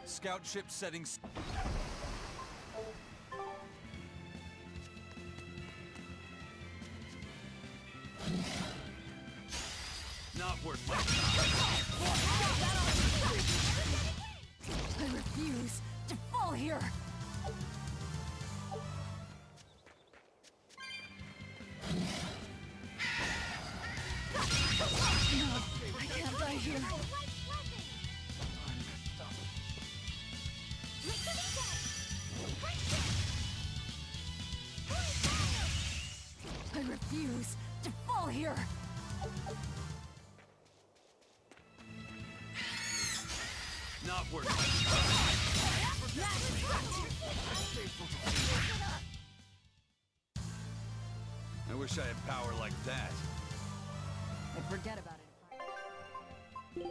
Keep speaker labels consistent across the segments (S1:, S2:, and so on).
S1: Scout ship settings. Not worth my time.
S2: I refuse to fall here. No, I can't die here. I refuse to fall here.
S1: Not worth my time. I wish I had power like that.
S2: I'd forget about it if I...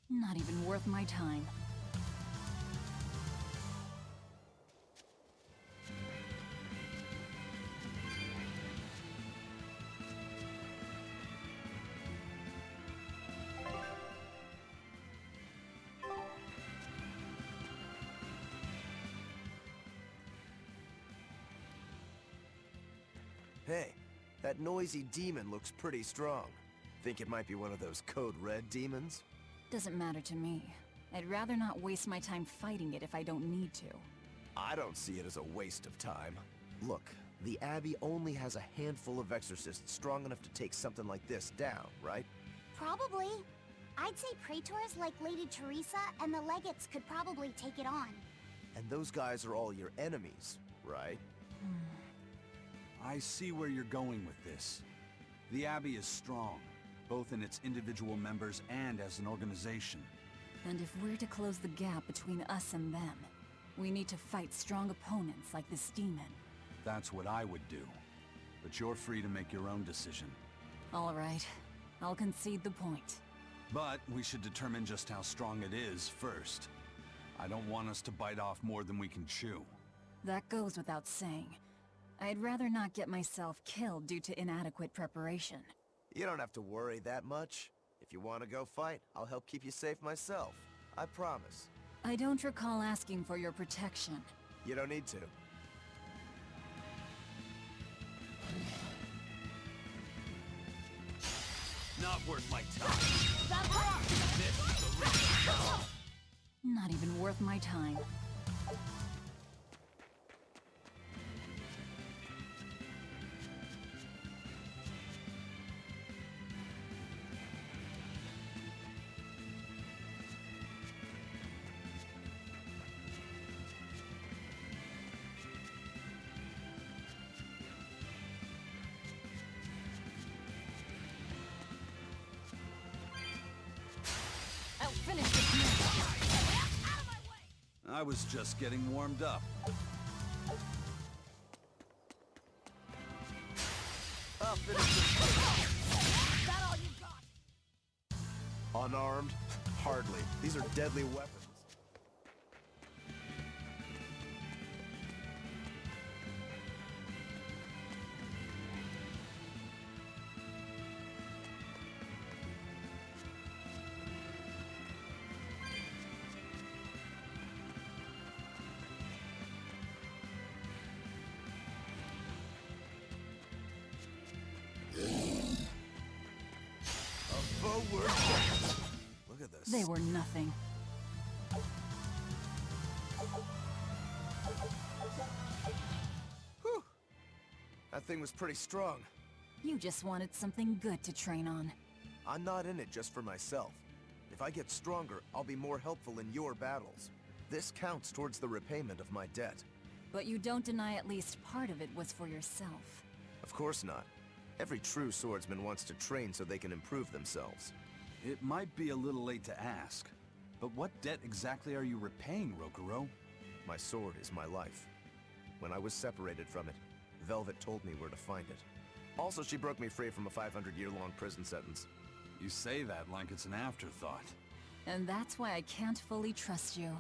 S2: Not even worth my time.
S3: Hey, that noisy demon looks pretty strong. Think it might be one of those Code Red demons?
S2: Doesn't matter to me. I'd rather not waste my time fighting it if I don't need to.
S3: I don't see it as a waste of time. Look, the Abbey only has a handful of exorcists strong enough to take something like this down, right?
S4: Probably. I'd say praetors like Lady Teresa and the legates could probably take it on.
S3: And those guys are all your enemies, right?
S1: I see where you're going with this. The Abbey is strong, both in its individual members and as an organization.
S2: And if we're to close the gap between us and them, we need to fight strong opponents like this demon.
S1: That's what I would do. But you're free to make your own decision.
S2: All right. I'll concede the point.
S1: But we should determine just how strong it is first. I don't want us to bite off more than we can chew.
S2: That goes without saying. I'd rather not get myself killed due to inadequate preparation.
S3: You don't have to worry that much. If you want to go fight, I'll help keep you safe myself. I promise.
S2: I don't recall asking for your protection.
S3: You don't need to.
S1: Not worth my time. This is the real.
S2: Not even worth my time. I'll finish this now. Out of my way!
S1: I was just getting warmed up.
S3: I'll finish this.
S4: Is that all you got?
S3: Unarmed? Hardly. These are deadly weapons. Forward. Look at this.
S2: They were nothing.
S3: Whew. That thing was pretty strong.
S2: You just wanted something good to train on.
S3: I'm not in it just for myself. If I get stronger, I'll be more helpful in your battles. This counts towards the repayment of my debt.
S2: But you don't deny at least part of it was for yourself.
S3: Of course not. Every true swordsman wants to train so they can improve themselves.
S1: It might be a little late to ask, But what debt exactly are you repaying, Rokuro?
S3: My sword is my life. When I was separated from it, Velvet told me where to find it. Also, she broke me free from a 500-year-long prison sentence.
S1: You say that like it's an afterthought.
S2: And that's why I can't fully trust you.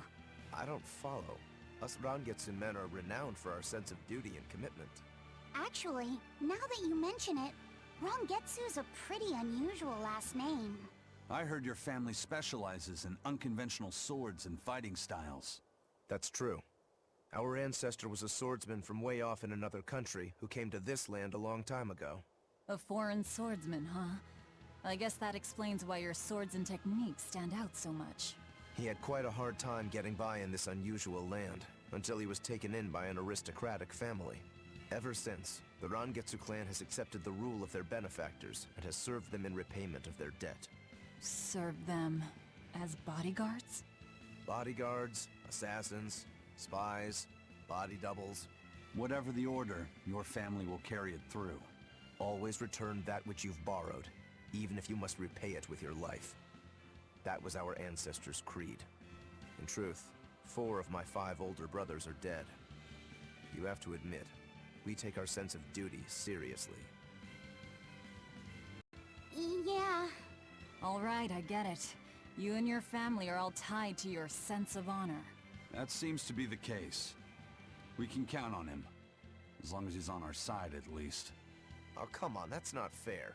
S3: I don't follow. Us Rangetsu men are renowned for our sense of duty and commitment.
S4: Actually, now that you mention it, Rangetsu's a pretty unusual last name.
S1: I heard your family specializes in unconventional swords and fighting styles.
S3: That's true. Our ancestor was a swordsman from way off in another country who came to this land a long time ago.
S2: A foreign swordsman, huh? I guess that explains why your swords and techniques stand out so much.
S3: He had quite a hard time getting by in this unusual land, until he was taken in by an aristocratic family. Ever since, the Rangetsu clan has accepted the rule of their benefactors and has served them in repayment of their debt.
S2: Serve them as bodyguards?
S3: Bodyguards, assassins, spies, body doubles.
S1: Whatever the order, your family will carry it through.
S3: Always return that which you've borrowed, even if you must repay it with your life. That was our ancestors' creed. In truth, 4 of my 5 older brothers are dead. You have to admit, we take our sense of duty seriously.
S4: Yeah.
S2: All right, I get it. You and your family are all tied to your sense of honor.
S1: That seems to be the case. We can count on him. As long as he's on our side, at least.
S3: Oh, come on, that's not fair.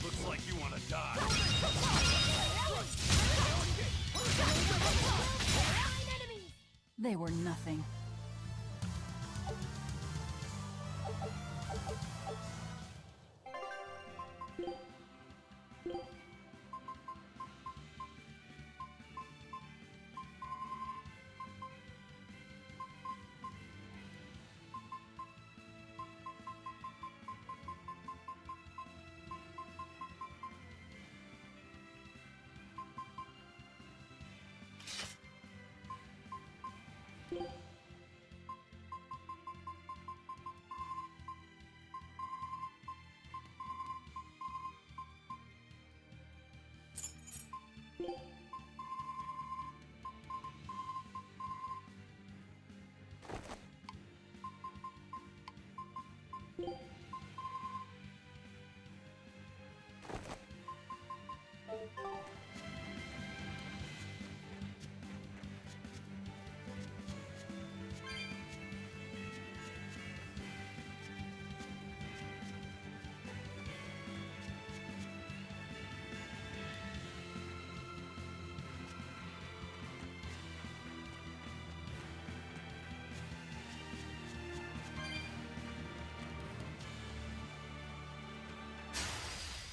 S1: Looks like you want to die.
S2: They were nothing.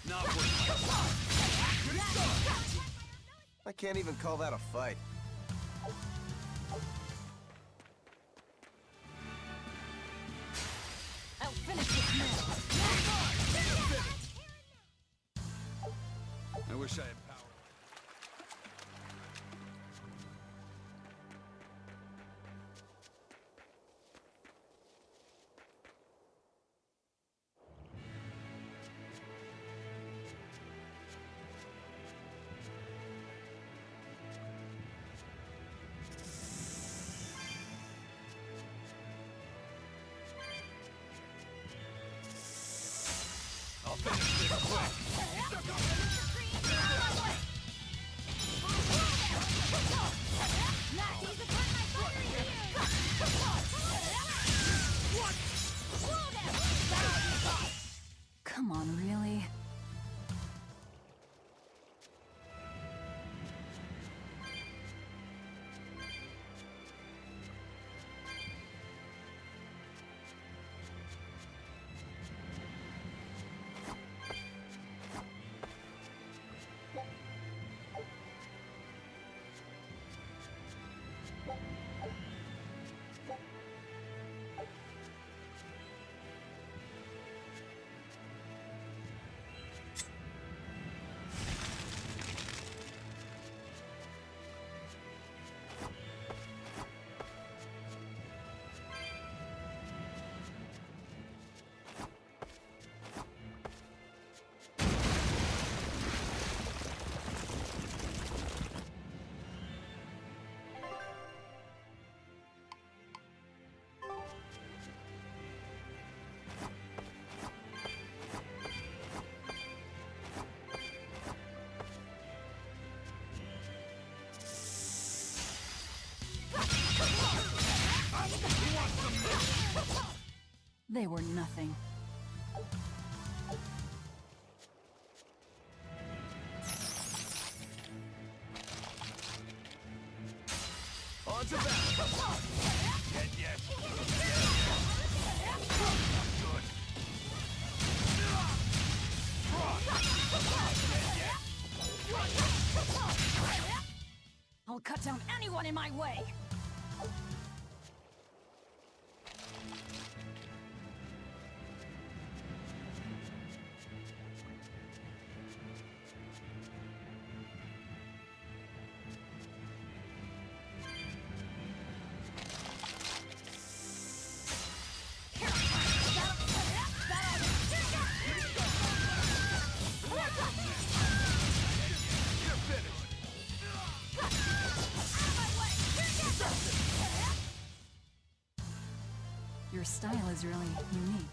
S1: Not worth my
S3: I can't even call that a fight.
S2: I'll finish this
S1: wish I had power. I'll finish this quick.
S2: Come on, really? They were nothing.
S3: On to battle!
S1: Dead yet. Good.
S2: I'll cut down anyone in my way! Your style is really unique.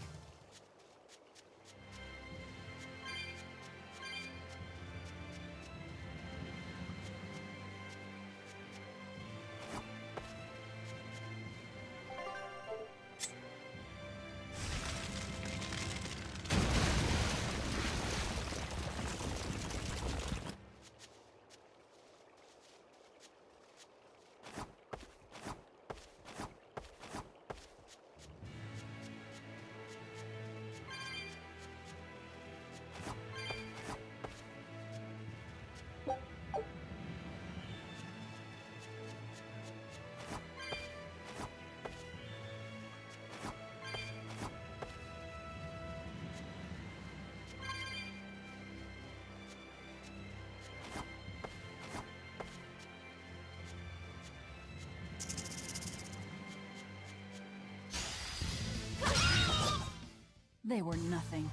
S2: They were nothing.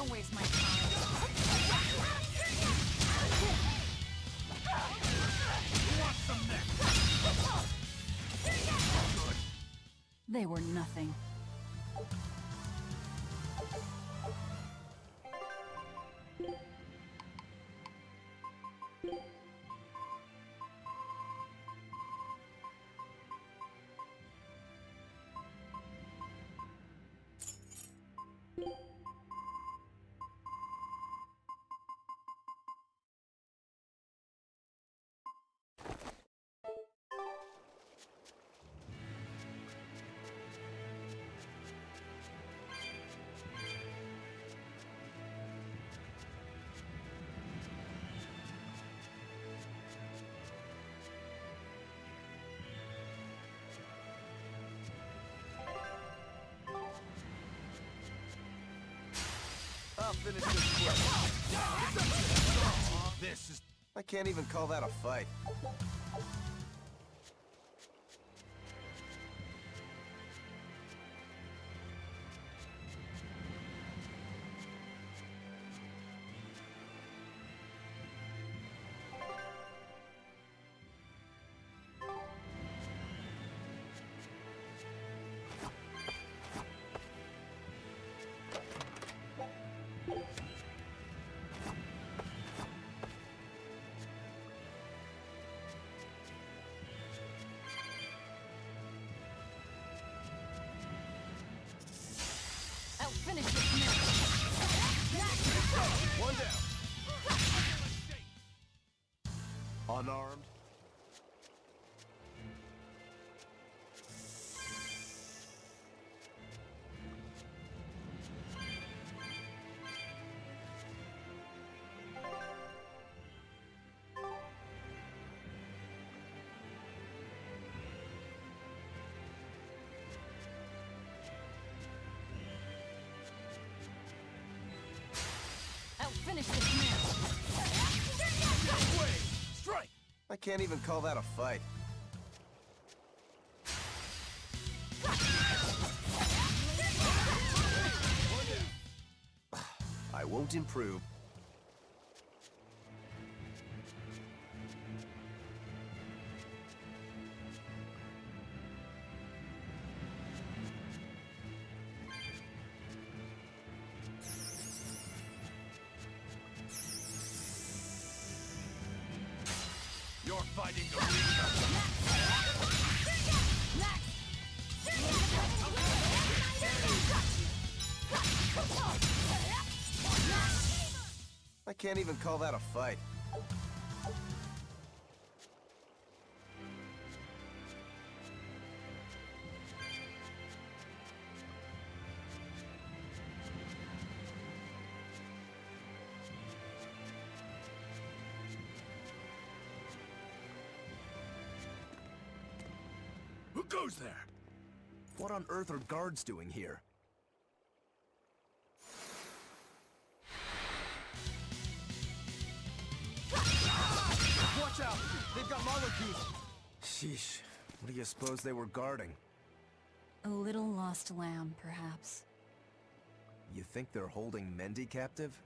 S2: Don't waste my time. They were nothing.
S3: I'll finish this quick.
S1: This is...
S3: I can't even call that a fight.
S2: I'll finish this now.
S3: One down. Unarmed.
S2: I'll finish this now.
S1: Strike!
S3: I can't even call that a fight. I won't improve.
S1: You're fighting the reason.
S3: I can't even call that a fight.
S1: Who goes there?
S3: What on earth are guards doing here?
S1: Watch out! They've got molecules!
S3: Sheesh. What do you suppose they were guarding?
S2: A little lost lamb, perhaps.
S3: You think they're holding Mendy captive?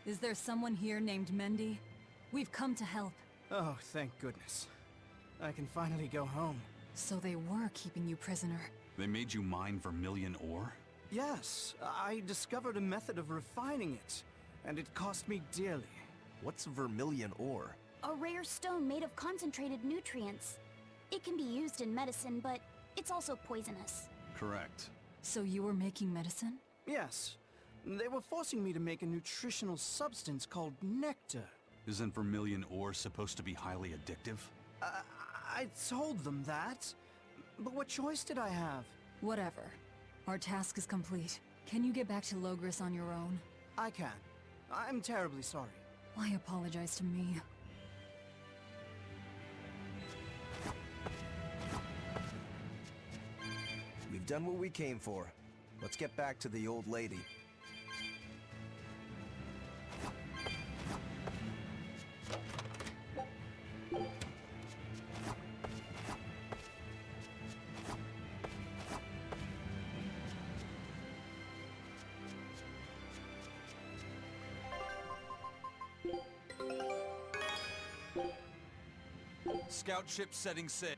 S2: Is there someone here named Mendy? We've come to help.
S5: Oh, thank goodness. I can finally go home.
S2: So they were keeping you prisoner.
S1: They made you mine vermilion ore?
S5: Yes, I discovered a method of refining it, and it cost me dearly.
S3: What's vermilion ore?
S4: A rare stone made of concentrated nutrients. It can be used in medicine, but it's also poisonous.
S1: Correct.
S2: So you were making medicine?
S5: Yes, they were forcing me to make a nutritional substance called nectar.
S1: Isn't vermilion ore supposed to be highly addictive?
S5: I told them that, but what choice did I have?
S2: Whatever. Our task is complete. Can you get back to Logris on your own?
S5: I can. I'm terribly sorry.
S2: Why apologize to me?
S3: We've done what we came for. Let's get back to the old lady.
S1: Scout ship setting sail.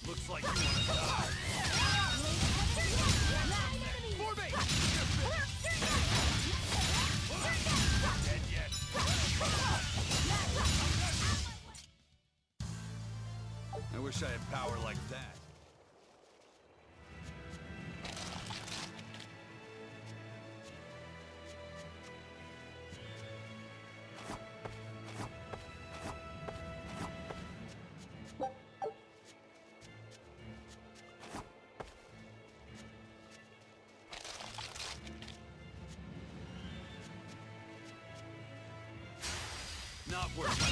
S1: Looks like you want to die. Dead yet. I wish I had power like that. Not worth it.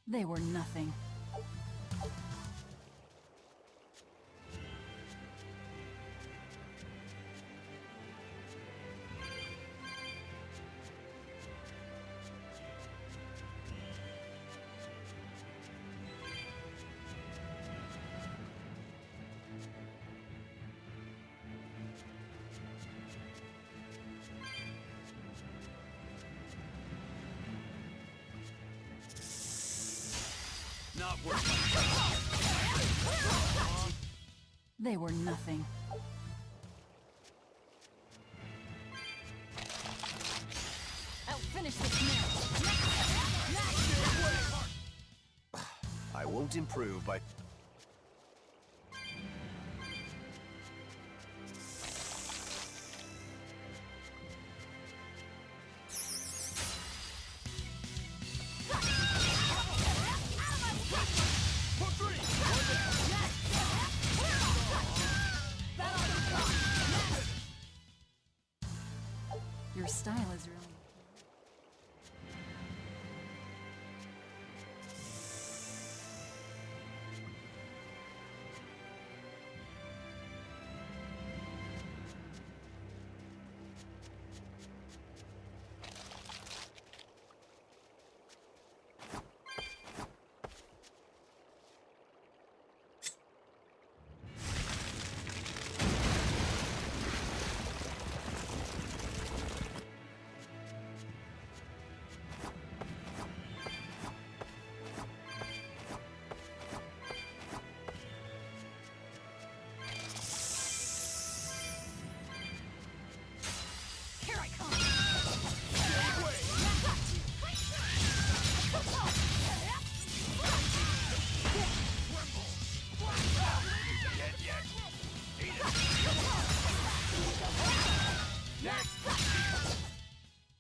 S2: They were nothing.
S1: Not worth it.
S2: They were nothing. I'll finish this now.
S3: I won't improve by...
S2: Your style is really...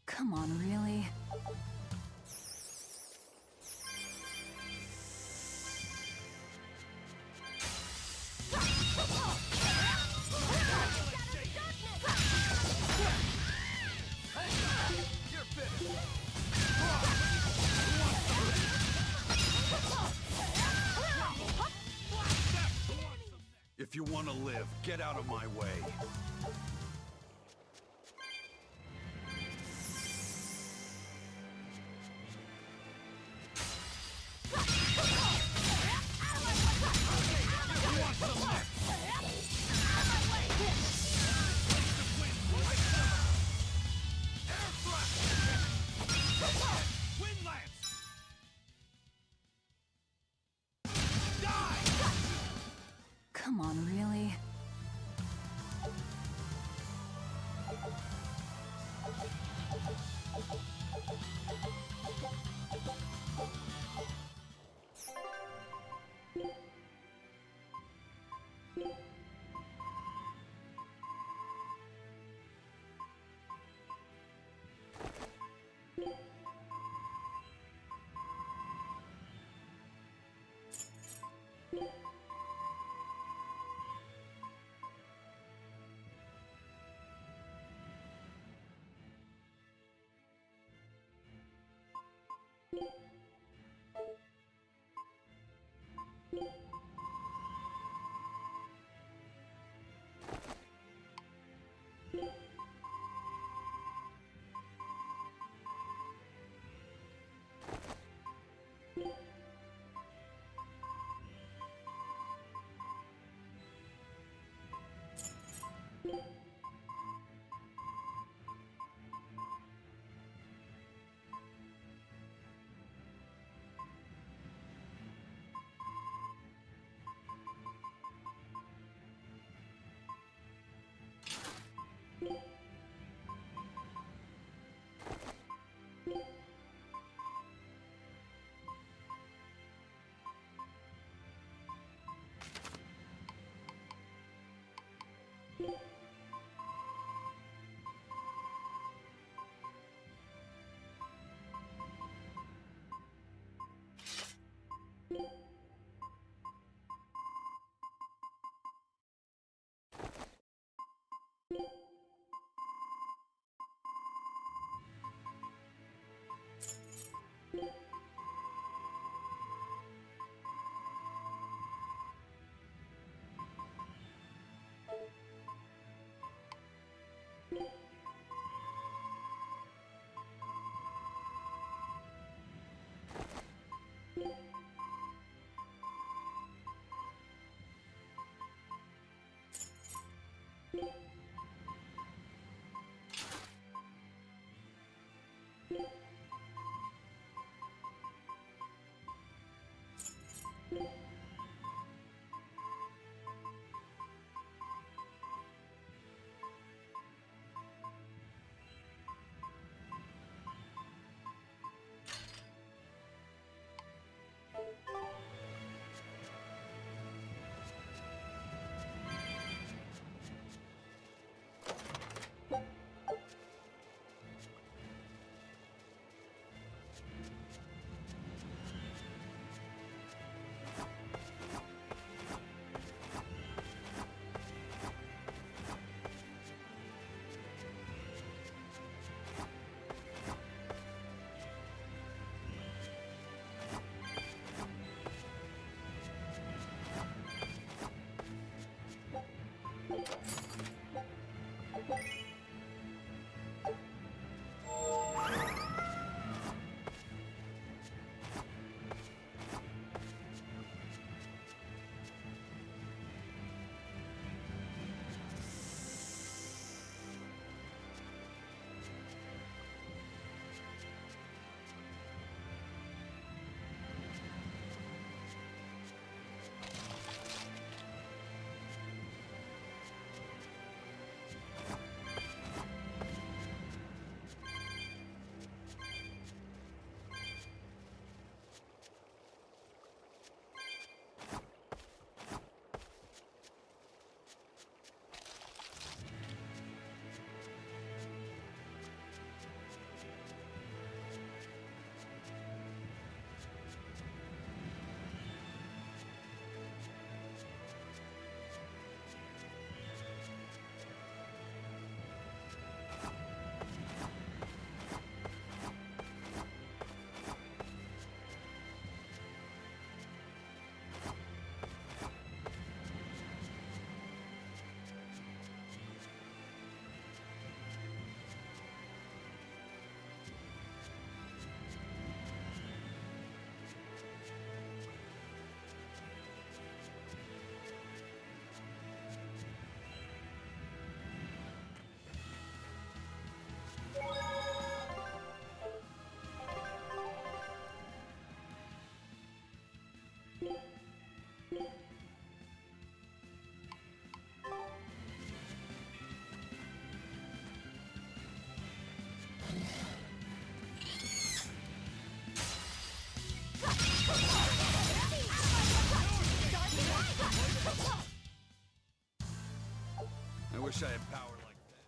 S2: Come on, really?
S1: If you want to live, get out of my way.
S2: Come on, really?
S1: I wish I had power like that.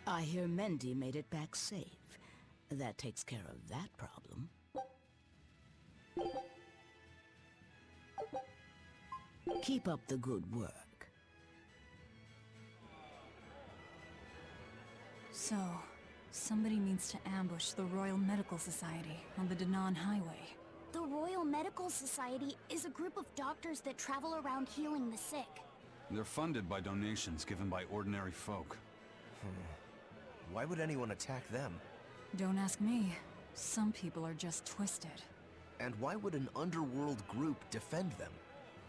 S6: I hear Mendy made it back safe. That takes care of that problem. Keep up the good work.
S2: So, somebody needs to ambush the Royal Medical Society on the Danan Highway.
S4: The Royal Medical Society is a group of doctors that travel around healing the sick.
S1: They're funded by donations given by ordinary folk.
S3: Why would anyone attack them?
S2: Don't ask me. Some people are just twisted.
S3: And why would an underworld group defend them?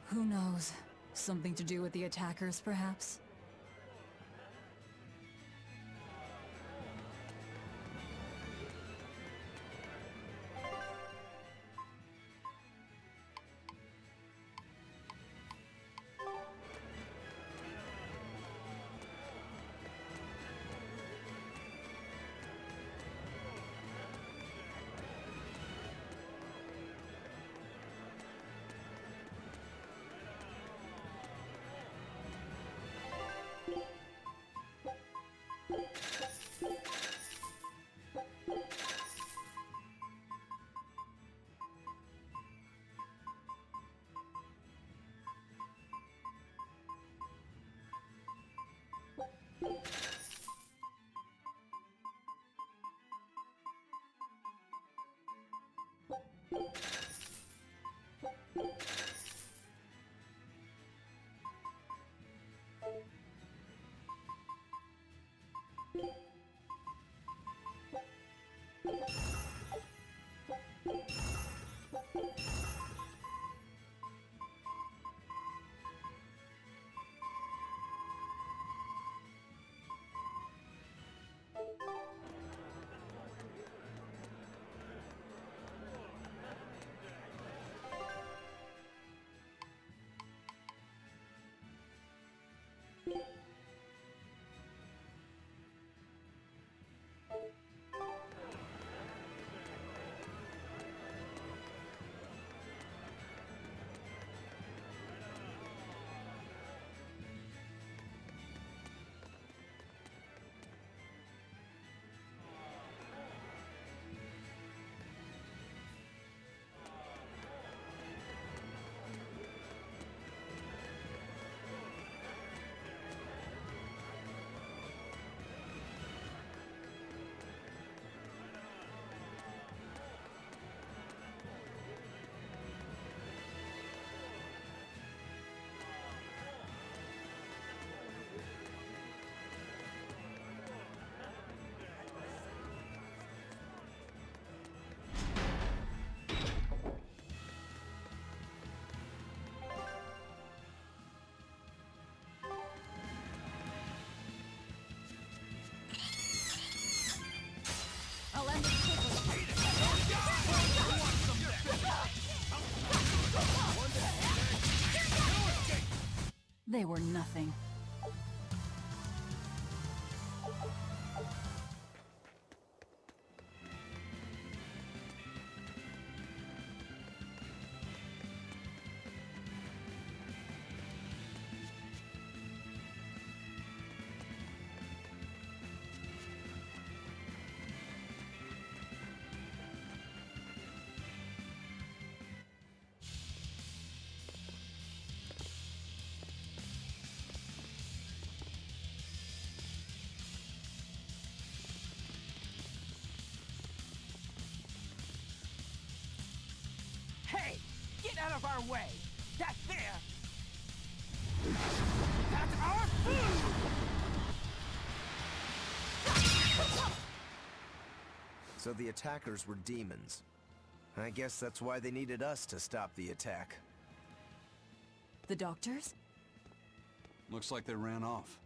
S2: Who knows? Something to do with the attackers, perhaps?
S6: I'll end it quickly.
S2: They were nothing.
S7: Hey! Get out of our way! That there! That's our food!
S3: So the attackers were demons. I guess that's why they needed us to stop the attack.
S2: The doctors?
S1: Looks like they ran off.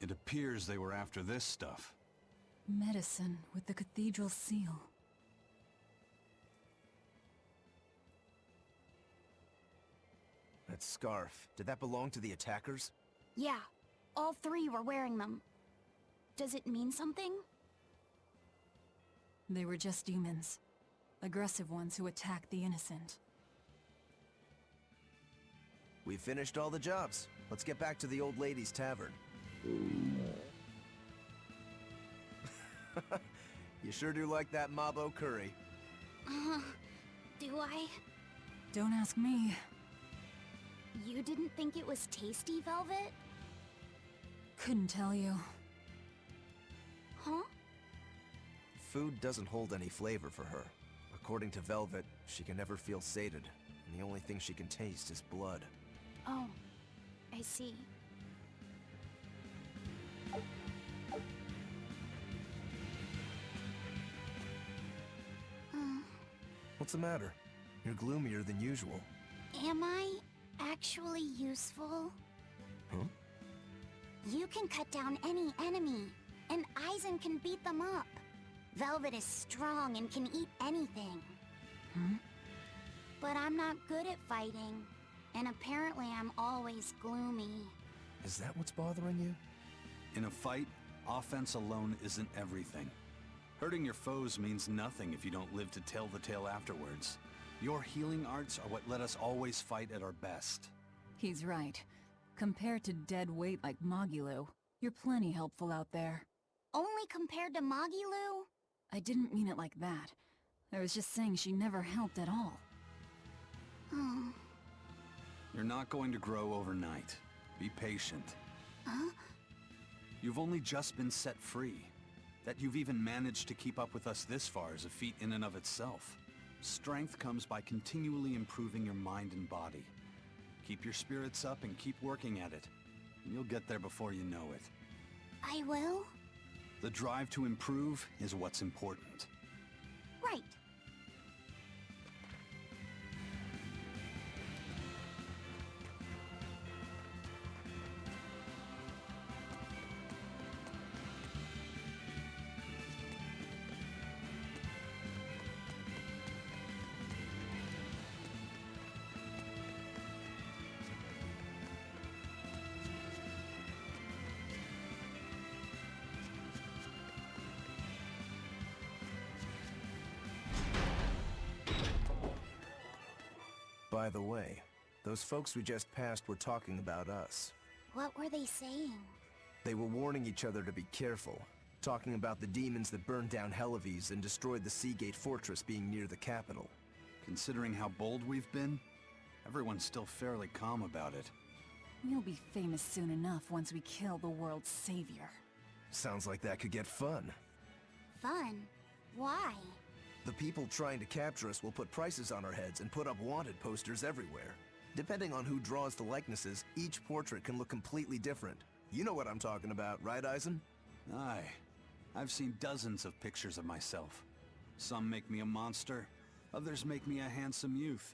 S1: It appears they were after this stuff.
S2: Medicine with the cathedral seal.
S3: That scarf, did that belong to the attackers?
S4: Yeah, all three were wearing them. Does it mean something?
S2: They were just demons. Aggressive ones who attack the innocent.
S3: We've finished all the jobs. Let's get back to the old lady's tavern. You sure do like that Mabo curry.
S4: Do I?
S2: Don't ask me.
S4: You didn't think it was tasty, Velvet?
S2: Couldn't tell you.
S4: Huh?
S3: Food doesn't hold any flavor for her. According to Velvet, she can never feel sated, and the only thing she can taste is blood.
S4: Oh, I see.
S3: What's the matter? You're gloomier than usual.
S4: Am I actually useful?
S3: Huh?
S4: You can cut down any enemy, and Aizen can beat them up. Velvet is strong and can eat anything. But I'm not good at fighting, and apparently I'm always gloomy.
S3: Is that what's bothering you?
S1: In a fight, offense alone isn't everything. Hurting your foes means nothing if you don't live to tell the tale afterwards. Your healing arts are what let us always fight at our best.
S2: He's right. Compared to dead weight like Magilou, you're plenty helpful out there.
S4: Only compared to Magilou?
S2: I didn't mean it like that. I was just saying she never helped at all.
S4: Oh.
S1: You're not going to grow overnight. Be patient.
S4: Huh?
S1: You've only just been set free. That you've even managed to keep up with us this far is a feat in and of itself. Strength comes by continually improving your mind and body. Keep your spirits up and keep working at it. You'll get there before you know it.
S4: I will?
S1: The drive to improve is what's important.
S4: Right.
S3: By the way, those folks we just passed were talking about us.
S4: What were they saying?
S3: They were warning each other to be careful, talking about the demons that burned down Helives and destroyed the Seagate Fortress being near the capital.
S1: Considering how bold we've been, everyone's still fairly calm about it.
S2: You'll be famous soon enough once we kill the world's savior.
S3: Sounds like that could get fun.
S4: Fun? Why?
S3: The people trying to capture us will put prices on our heads and put up wanted posters everywhere. Depending on who draws the likenesses, each portrait can look completely different. You know what I'm talking about, right, Aizen?
S1: Aye. I've seen dozens of pictures of myself. Some make me a monster, others make me a handsome youth.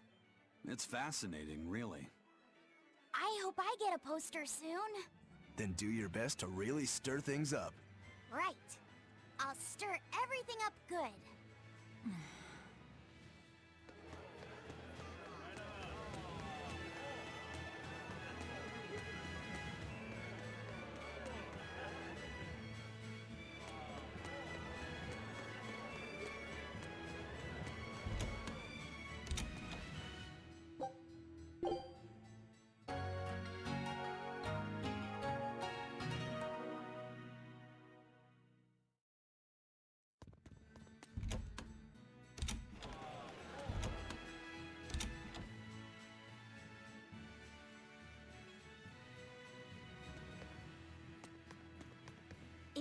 S1: It's fascinating, really.
S4: I hope I get a poster soon.
S3: Then do your best to really stir things up.
S4: Right. I'll stir everything up good.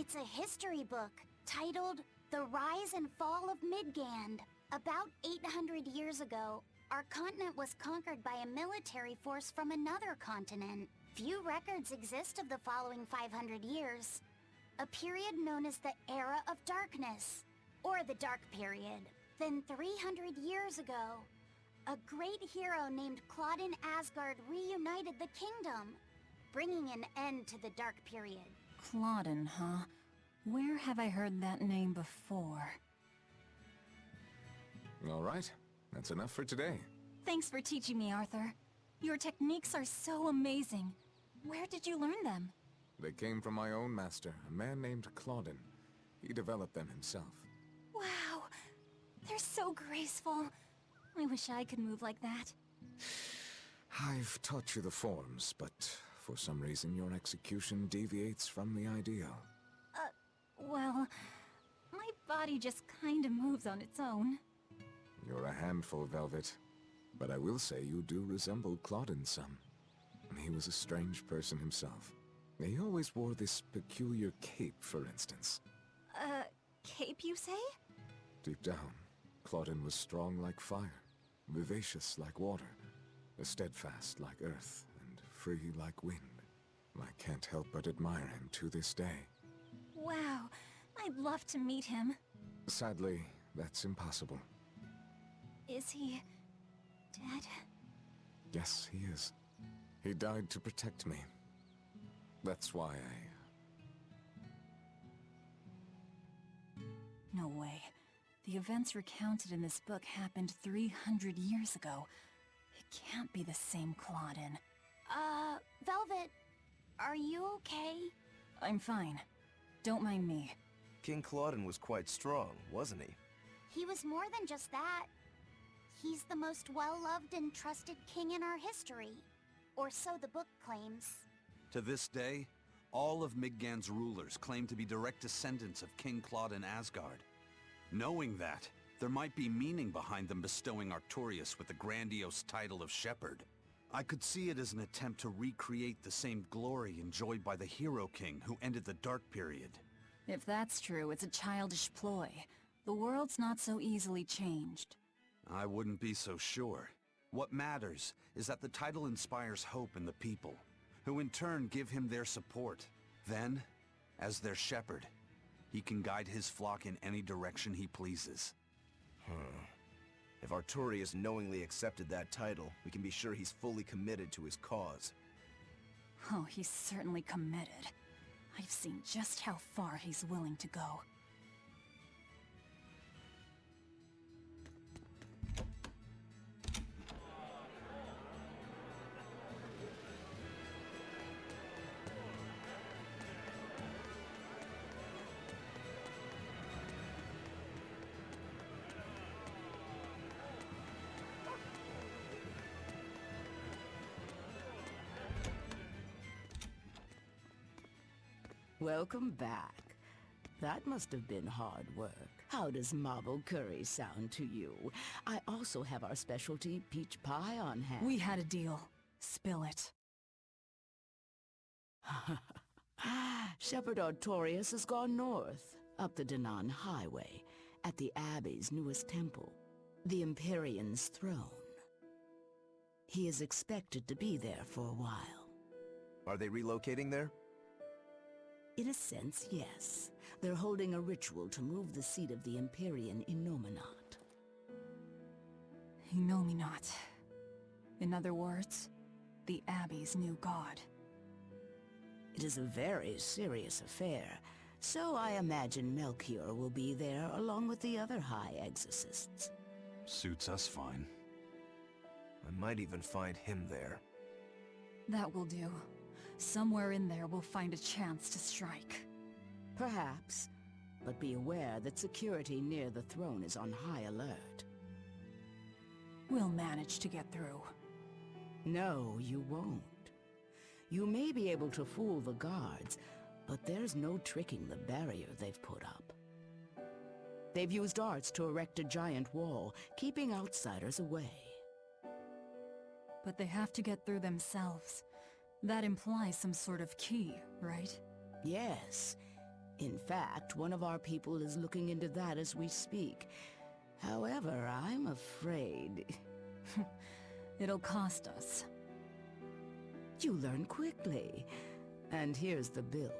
S4: It's a history book titled The Rise and Fall of Midgand. About 800 years ago, our continent was conquered by a military force from another continent. Few records exist of the following 500 years. A period known as the Era of Darkness, or the Dark Period. Then 300 years ago, a great hero named Claudin Asgard reunited the kingdom, bringing an end to the Dark Period.
S2: Claudin, huh? Where have I heard that name before?
S8: All right, that's enough for today.
S2: Thanks for teaching me, Arthur. Your techniques are so amazing. Where did you learn them?
S8: They came from my own master, a man named Claudin. He developed them himself.
S2: Wow, they're so graceful. I wish I could move like that.
S8: I've taught you the forms, but for some reason your execution deviates from the ideal.
S2: Well, my body just kinda moves on its own.
S8: You're a handful, Velvet. But I will say you do resemble Claudin some. He was a strange person himself. He always wore this peculiar cape, for instance.
S2: Cape, you say?
S8: Deep down, Claudin was strong like fire, vivacious like water, steadfast like earth, and free like wind. I can't help but admire him to this day.
S2: Wow, I'd love to meet him.
S8: Sadly, that's impossible.
S2: Is he... dead?
S8: Yes, he is. He died to protect me. That's why
S2: No way. The events recounted in this book happened 300 years ago. It can't be the same Claudin.
S4: Velvet, are you okay?
S2: I'm fine. Don't mind me.
S3: King Claudin was quite strong, wasn't he?
S4: He was more than just that. He's the most well-loved and trusted king in our history. Or so the book claims.
S1: To this day, all of Midgand's rulers claim to be direct descendants of King Claudin Asgard. Knowing that, there might be meaning behind them bestowing Artorias with the grandiose title of Shepherd. I could see it as an attempt to recreate the same glory enjoyed by the Hero King who ended the Dark Period.
S2: If that's true, it's a childish ploy. The world's not so easily changed.
S1: I wouldn't be so sure. What matters is that the title inspires hope in the people, who in turn give him their support. Then, as their shepherd, he can guide his flock in any direction he pleases.
S3: If Artorias knowingly accepted that title, we can be sure he's fully committed to his cause.
S2: Oh, he's certainly committed. I've seen just how far he's willing to go.
S6: Welcome back. That must have been hard work. How does marble curry sound to you? I also have our specialty peach pie on hand.
S2: We had a deal. Spill it.
S6: Shepherd Artorias has gone north, up the Danan Highway, at the Abbey's newest temple, the Empyrean's throne. He is expected to be there for a while.
S3: Are they relocating there?
S6: In a sense, yes. They're holding a ritual to move the seat of the Empyrean Innominat.
S2: Innominat. In other words, the Abbey's new god.
S6: It is a very serious affair, so I imagine Melchior will be there along with the other High Exorcists.
S1: Suits us fine.
S3: I might even find him there.
S2: That will do. Somewhere in there we'll find a chance to strike.
S6: Perhaps, but be aware that security near the throne is on high alert.
S2: We'll manage to get through.
S6: No, you won't. You may be able to fool the guards, but there's no tricking the barrier they've put up. They've used arts to erect a giant wall, keeping outsiders away.
S2: But they have to get through themselves. That implies some sort of key, right?
S6: Yes. In fact, one of our people is looking into that as we speak. However, I'm afraid...
S2: It'll cost us.
S6: You learn quickly. And here's the bill.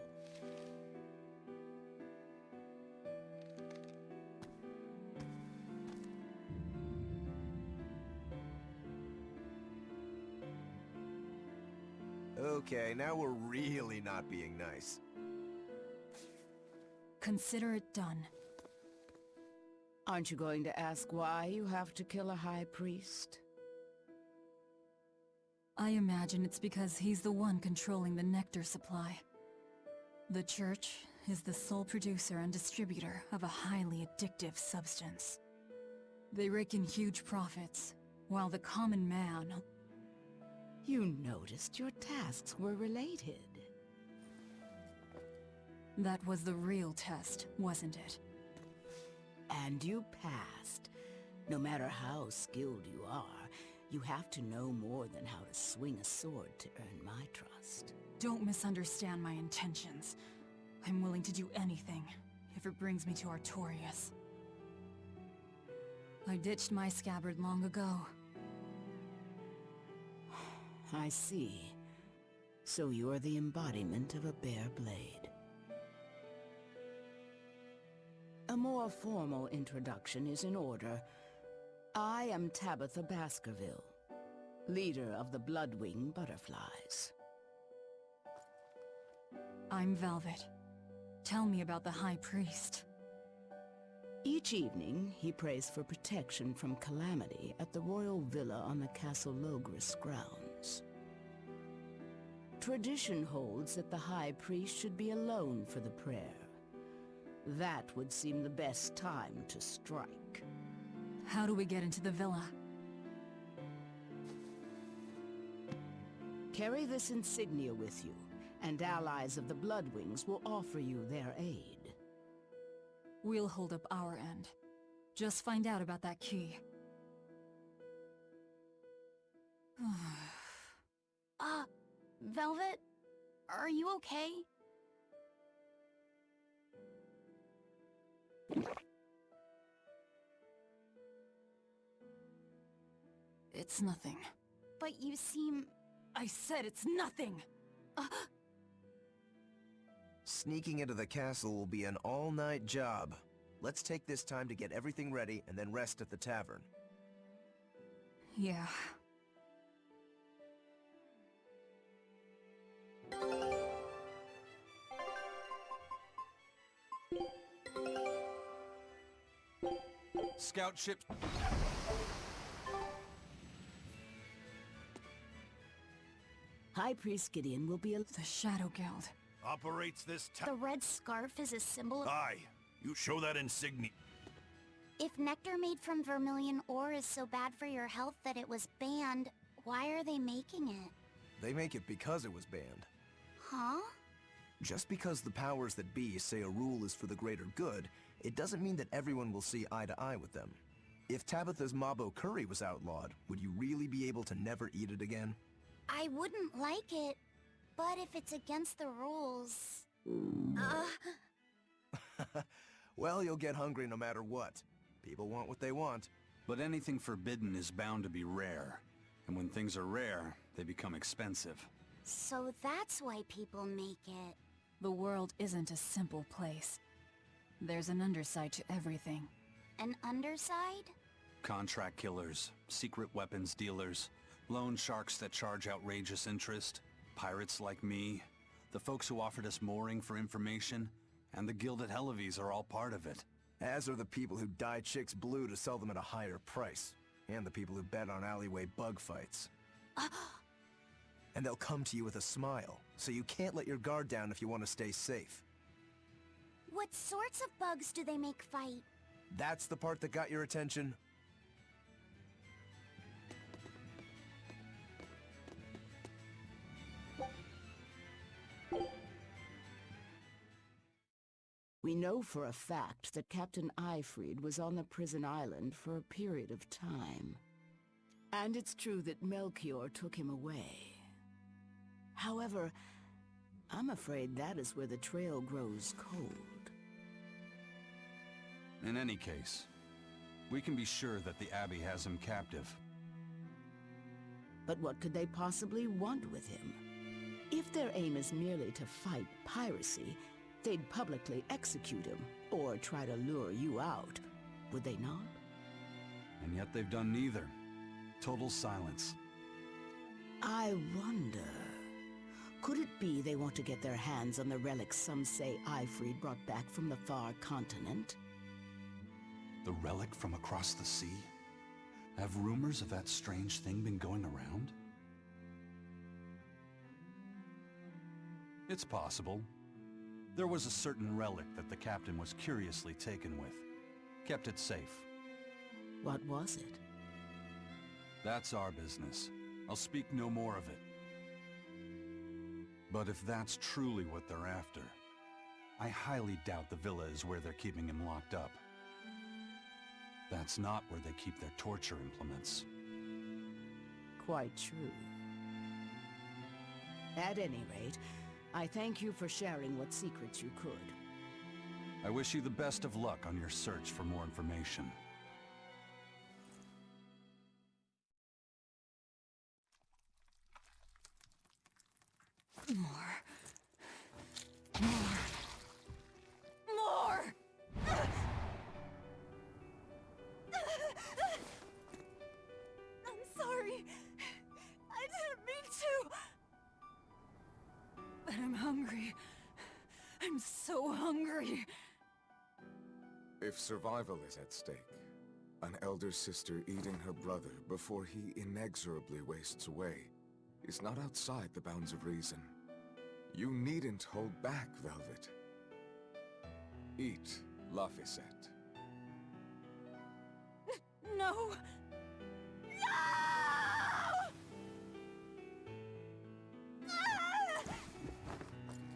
S3: Okay, now we're really not being nice.
S2: Consider it done.
S6: Aren't you going to ask why you have to kill a high priest?
S2: I imagine it's because he's the one controlling the nectar supply. The Church is the sole producer and distributor of a highly addictive substance. They rake in huge profits, while the common man...
S6: You noticed your tasks were related.
S2: That was the real test, wasn't it?
S6: And you passed. No matter how skilled you are, you have to know more than how to swing a sword to earn my trust.
S2: Don't misunderstand my intentions. I'm willing to do anything, if it brings me to Artorias. I ditched my scabbard long ago.
S6: I see. So you're the embodiment of a bare blade. A more formal introduction is in order. I am Tabitha Baskerville, leader of the Bloodwing butterflies.
S2: I'm Velvet. Tell me about the High Priest.
S6: Each evening, he prays for protection from calamity at the royal villa on the Castle Logris grounds. Tradition holds that the High Priest should be alone for the prayer. That would seem the best time to strike.
S2: How do we get into the villa?
S6: Carry this insignia with you, and allies of the Bloodwings will offer you their aid.
S2: We'll hold up our end. Just find out about that key.
S4: Velvet? Are you okay?
S2: It's nothing.
S4: But you seem...
S2: I said it's nothing!
S3: Sneaking into the castle will be an all-night job. Let's take this time to get everything ready and then rest at the tavern.
S2: Yeah.
S1: Scout ship...
S6: High Priest Gideon will be
S2: The Shadow Guild.
S9: Operates this
S4: The red scarf is a symbol of...
S9: Aye. You show that insignia.
S4: If nectar made from vermilion ore is so bad for your health that it was banned, why are they making it?
S3: They make it because it was banned.
S4: Huh?
S3: Just because the powers that be say a rule is for the greater good, it doesn't mean that everyone will see eye to eye with them. If Tabitha's Mabo curry was outlawed, would you really be able to never eat it again?
S4: I wouldn't like it, but if it's against the rules...
S3: Well, you'll get hungry no matter what. People want what they want.
S1: But anything forbidden is bound to be rare. And when things are rare, they become expensive.
S4: So that's why people make it.
S2: The world isn't a simple place. There's an underside to everything.
S4: An underside?
S1: Contract killers, secret weapons dealers, loan sharks that charge outrageous interest, pirates like me, the folks who offered us mooring for information, and the guild at Helives are all part of it.
S3: As are the people who dye chicks blue to sell them at a higher price. And the people who bet on alleyway bug fights. And they'll come to you with a smile, so you can't let your guard down if you want to stay safe.
S4: What sorts of bugs do they make fight?
S3: That's the part that got your attention?
S6: We know for a fact that Captain Eifried was on the prison island for a period of time. And it's true that Melchior took him away. However, I'm afraid that is where the trail grows cold.
S1: In any case, we can be sure that the Abbey has him captive.
S6: But what could they possibly want with him? If their aim is merely to fight piracy, they'd publicly execute him, or try to lure you out, would they not?
S1: And yet they've done neither. Total silence.
S6: I wonder... Could it be they want to get their hands on the relics some say Ifrid brought back from the far continent?
S1: The relic from across the sea? Have rumors of that strange thing been going around? It's possible. There was a certain relic that the captain was curiously taken with. Kept it safe.
S6: What was it?
S1: That's our business. I'll speak no more of it. But if that's truly what they're after, I highly doubt the villa is where they're keeping him locked up. That's not where they keep their torture implements.
S6: Quite true. At any rate, I thank you for sharing what secrets you could.
S1: I wish you the best of luck on your search for more information.
S2: More! I'm sorry. I didn't mean to. But I'm hungry. I'm so hungry.
S8: If survival is at stake, an elder sister eating her brother before he inexorably wastes away is not outside the bounds of reason. You needn't hold back, Velvet. Eat, Laphicet.
S2: No! No! Ah!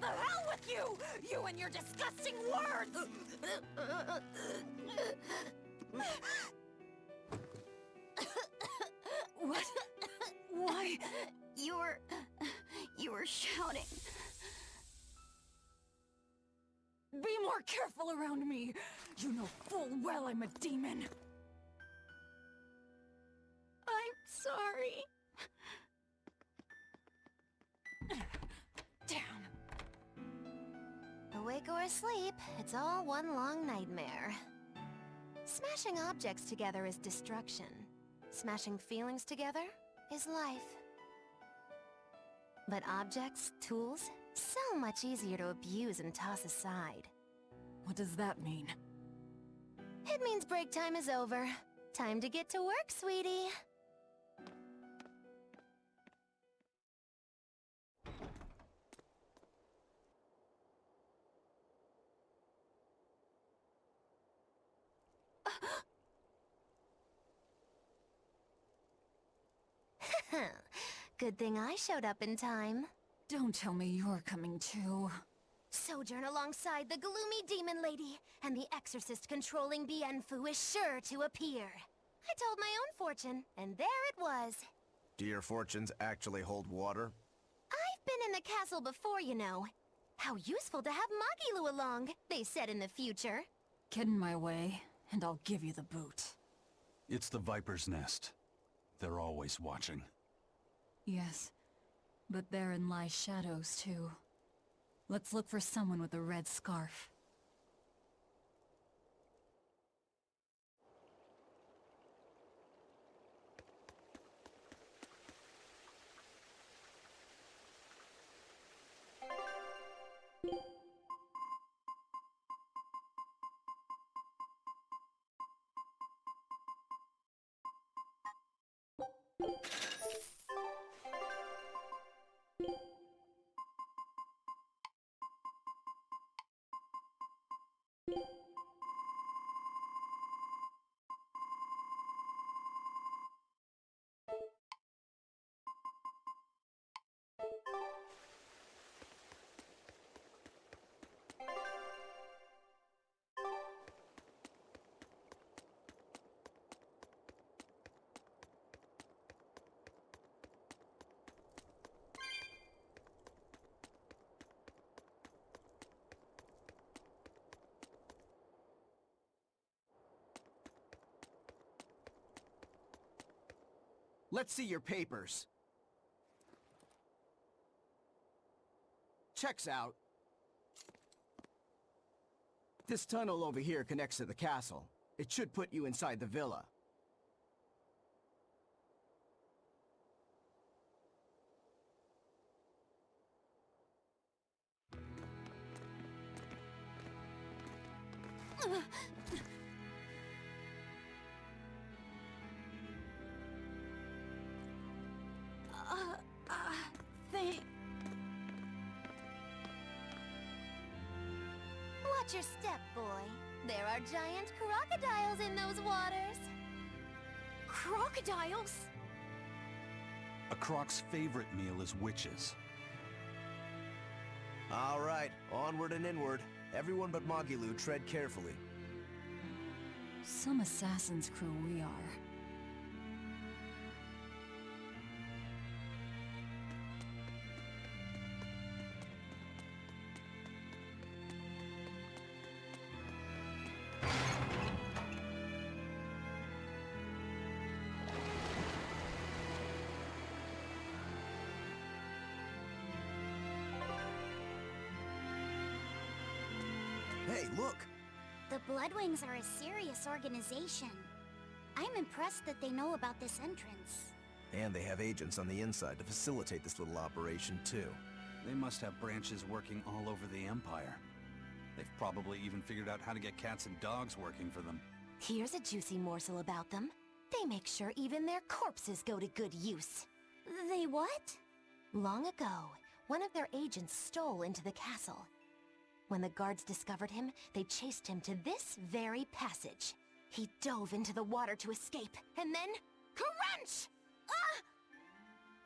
S2: The hell with you! You and your disgusting words! What? Why?
S4: You were shouting.
S2: Be more careful around me! You know full well I'm a demon!
S4: I'm sorry.
S2: Damn.
S10: Awake or asleep, it's all one long nightmare. Smashing objects together is destruction. Smashing feelings together is life. But objects, tools, so much easier to abuse and toss aside.
S2: What does that mean?
S10: It means break time is over. Time to get to work, sweetie. Good thing I showed up in time.
S2: Don't tell me you're coming too.
S10: Sojourn alongside the gloomy demon lady, and the exorcist controlling Bienfu is sure to appear. I told my own fortune, and there it was.
S3: Do your fortunes actually hold water?
S10: I've been in the castle before, you know. How useful to have Magilu along, they said in the future.
S2: Get in my way, and I'll give you the boot.
S1: It's the Viper's Nest. They're always watching.
S2: Yes, but therein lie shadows too. Let's look for someone with a red scarf.
S5: Let's see your papers. Checks out. This tunnel over here connects to the castle. It should put you inside the villa.
S4: They...
S10: Watch your step, boy. There are giant crocodiles in those waters.
S4: Crocodiles?
S1: A croc's favorite meal is witches.
S3: All right, onward and inward. Everyone but Magilu, tread carefully.
S2: Some assassin's crew we are.
S3: Hey, look!
S4: The Bloodwings are a serious organization. I'm impressed that they know about this entrance.
S3: And they have agents on the inside to facilitate this little operation, too.
S1: They must have branches working all over the Empire. They've probably even figured out how to get cats and dogs working for them.
S10: Here's a juicy morsel about them. They make sure even their corpses go to good use.
S4: They what?
S10: Long ago, one of their agents stole into the castle. When the guards discovered him, they chased him to this very passage. He dove into the water to escape, and then... crunch! Ah!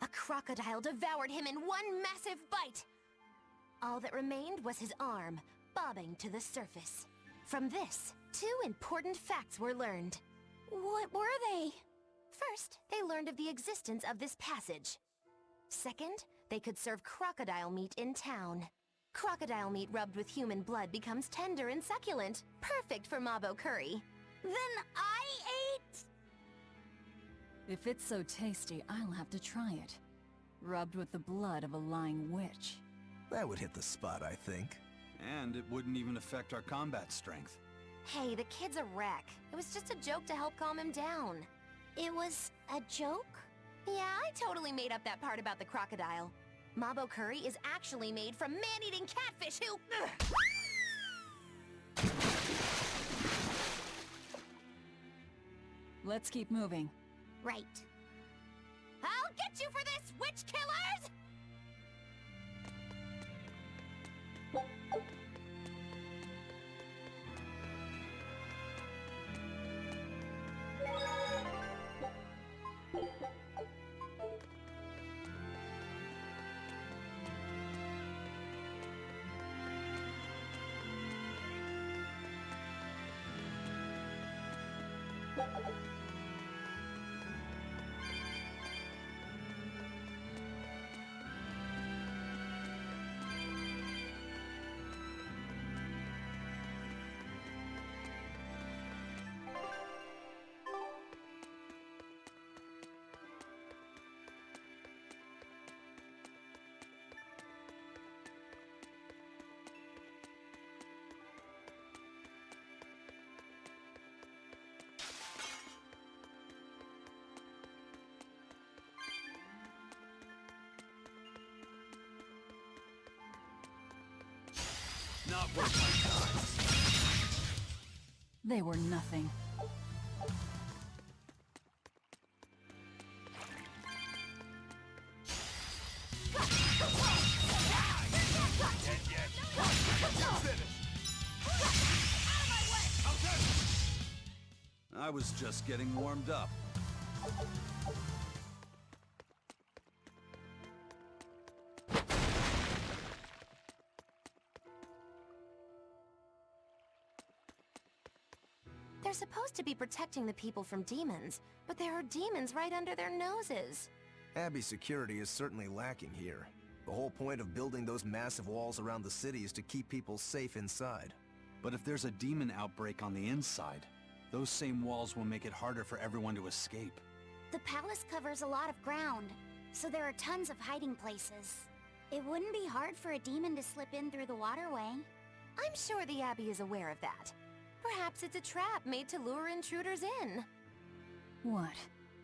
S10: A crocodile devoured him in one massive bite. All that remained was his arm, bobbing to the surface. From this, 2 important facts were learned.
S4: What were they?
S10: First, they learned of the existence of this passage. Second, they could serve crocodile meat in town. Crocodile meat rubbed with human blood becomes tender and succulent, perfect for Mabo curry.
S4: Then I ate...
S2: If it's so tasty, I'll have to try it. Rubbed with the blood of a lying witch.
S3: That would hit the spot, I think.
S1: And it wouldn't even affect our combat strength.
S10: Hey, the kid's a wreck. It was just a joke to help calm him down.
S4: It was a joke?
S10: Yeah, I totally made up that part about the crocodile. Mabo curry is actually made from man-eating catfish who...
S2: Let's keep moving.
S4: Right.
S10: I'll get you for this, witch killers!
S1: Not worth my time.
S2: They were nothing.
S1: I was just getting warmed up.
S10: They're supposed to be protecting the people from demons, but there are demons right under their noses.
S3: Abbey's security is certainly lacking here. The whole point of building those massive walls around the city is to keep people safe inside.
S1: But if there's a demon outbreak on the inside, those same walls will make it harder for everyone to escape.
S4: The palace covers a lot of ground, so there are tons of hiding places. It wouldn't be hard for a demon to slip in through the waterway.
S10: I'm sure the Abbey is aware of that. Perhaps it's a trap made to lure intruders in.
S2: What?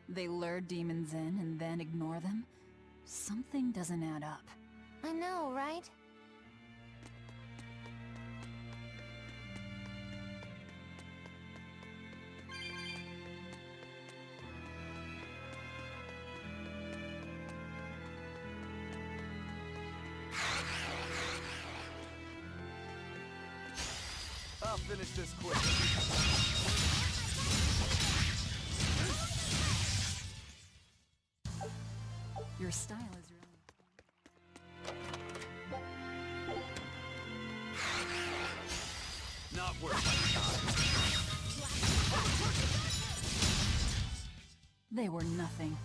S2: They lure demons in and then ignore them? Something doesn't add up.
S10: I know, right?
S3: I'll finish this quick.
S2: Your style is really...
S1: Not worth my time.
S2: They were nothing.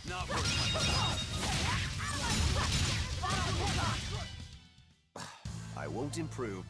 S1: Not worth my time.
S3: I won't improve.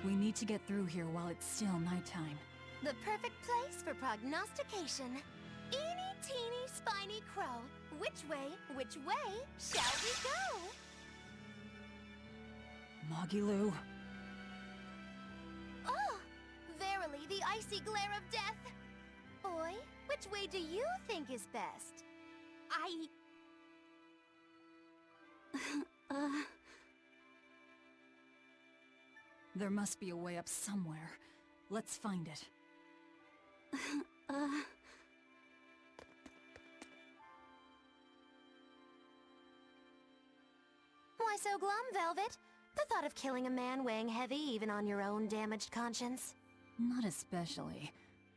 S2: We need to get through here while it's still nighttime.
S10: The perfect place for prognostication. Eeny, teeny, spiny crow. Which way shall we go?
S2: Mogiloo.
S10: Oh, verily the icy glare of death. Boy, which way do you think is best?
S2: There must be a way up somewhere. Let's find it.
S10: Why so glum, Velvet? The thought of killing a man weighing heavy even on your own damaged conscience?
S2: Not especially.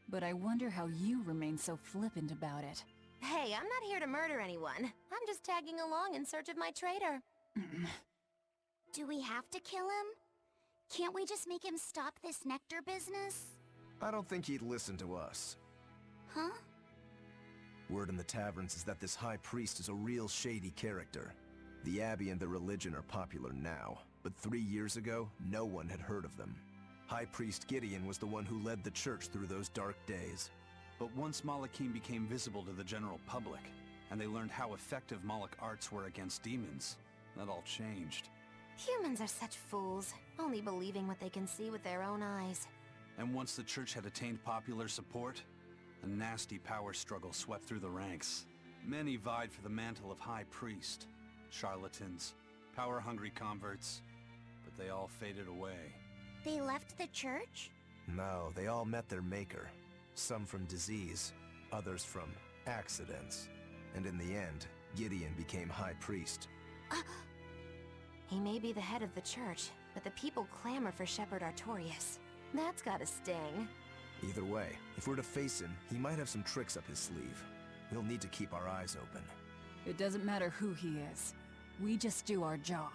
S2: But I wonder how you remain so flippant about it.
S10: Hey, I'm not here to murder anyone. I'm just tagging along in search of my traitor.
S4: Do we have to kill him? Can't we just make him stop this nectar business?
S3: I don't think he'd listen to us.
S4: Huh?
S3: Word in the taverns is that this high priest is a real shady character. The Abbey and their religion are popular now, but 3 years ago, no one had heard of them. High Priest Gideon was the one who led the church through those dark days.
S1: But once Malakim became visible to the general public, and they learned how effective Moloch arts were against demons, that all changed.
S10: Humans are such fools, only believing what they can see with their own eyes.
S1: And once the church had attained popular support, a nasty power struggle swept through the ranks. Many vied for the mantle of High Priest. Charlatans, power-hungry converts, but they all faded away.
S4: They left the church?
S3: No, they all met their maker. Some from disease, others from accidents. And in the end, Gideon became High Priest.
S10: He may be the head of the church, but the people clamor for Shepherd Artorias. That's gotta sting.
S3: Either way, if we're to face him, he might have some tricks up his sleeve. We'll need to keep our eyes open.
S2: It doesn't matter who he is. We just do our job.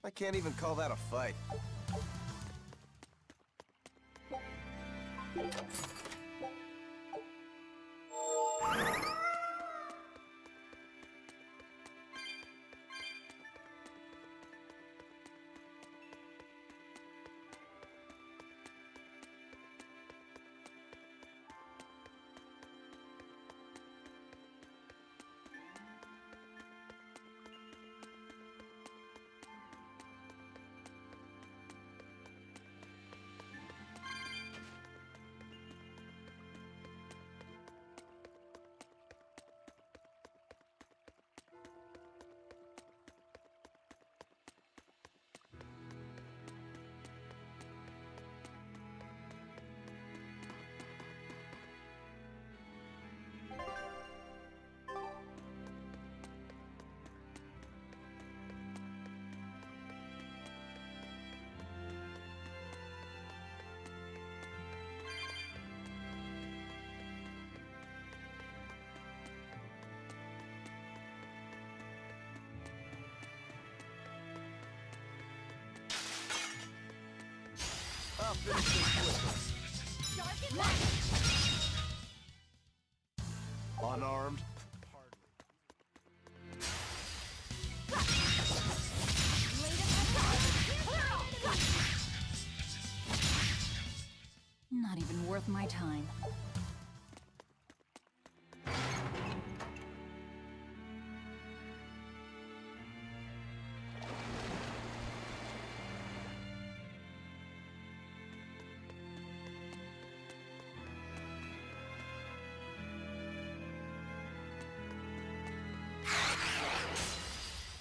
S3: I can't even call that a fight. I'll finish this quickly. Unarmed?
S2: Not even worth my time.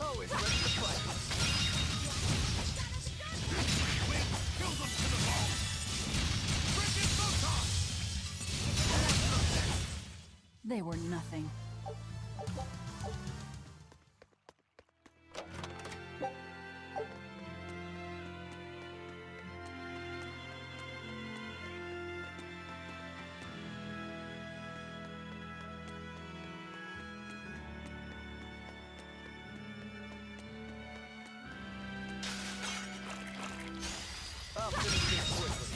S3: Always ready to fight.
S9: Kills them to the bone! Frickin' photon!
S2: They were nothing.
S3: I'll finish this quickly.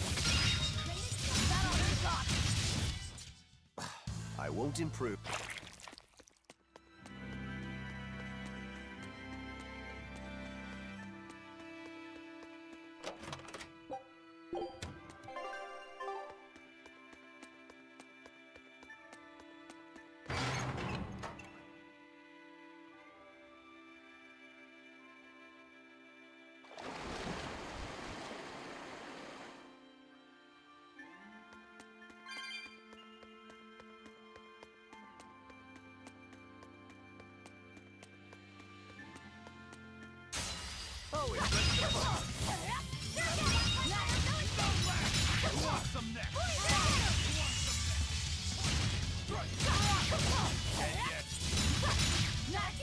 S3: I won't improve. Always ready to fight.
S9: Who wants some next? Who wants some next? Right. Dead yet.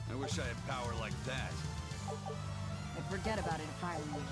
S1: I wish I had power like that.
S2: I'd forget about it if I were you.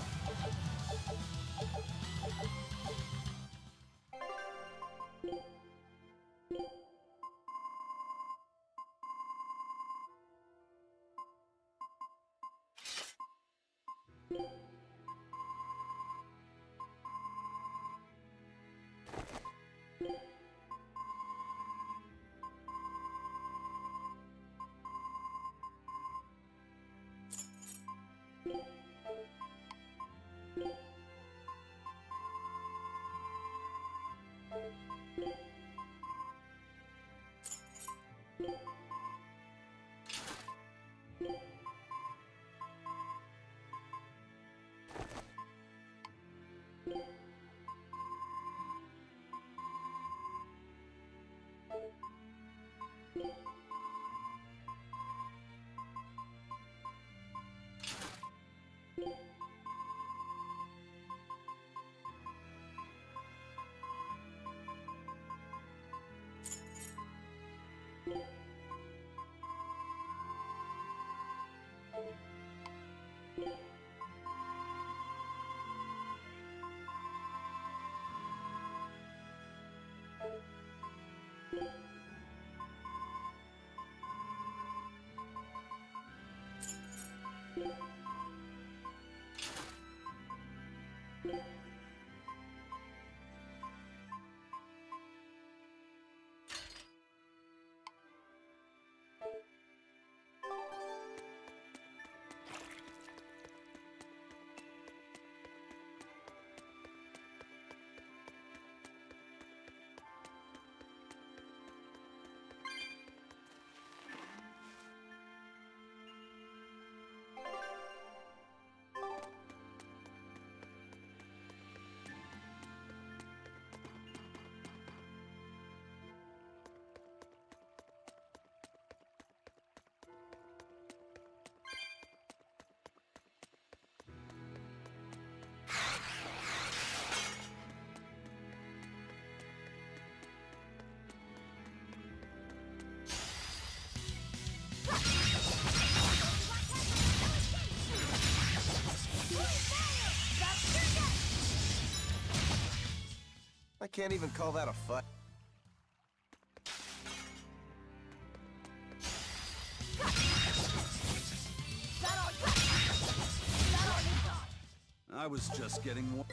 S3: I can't even call that a fight.
S1: I was just getting one.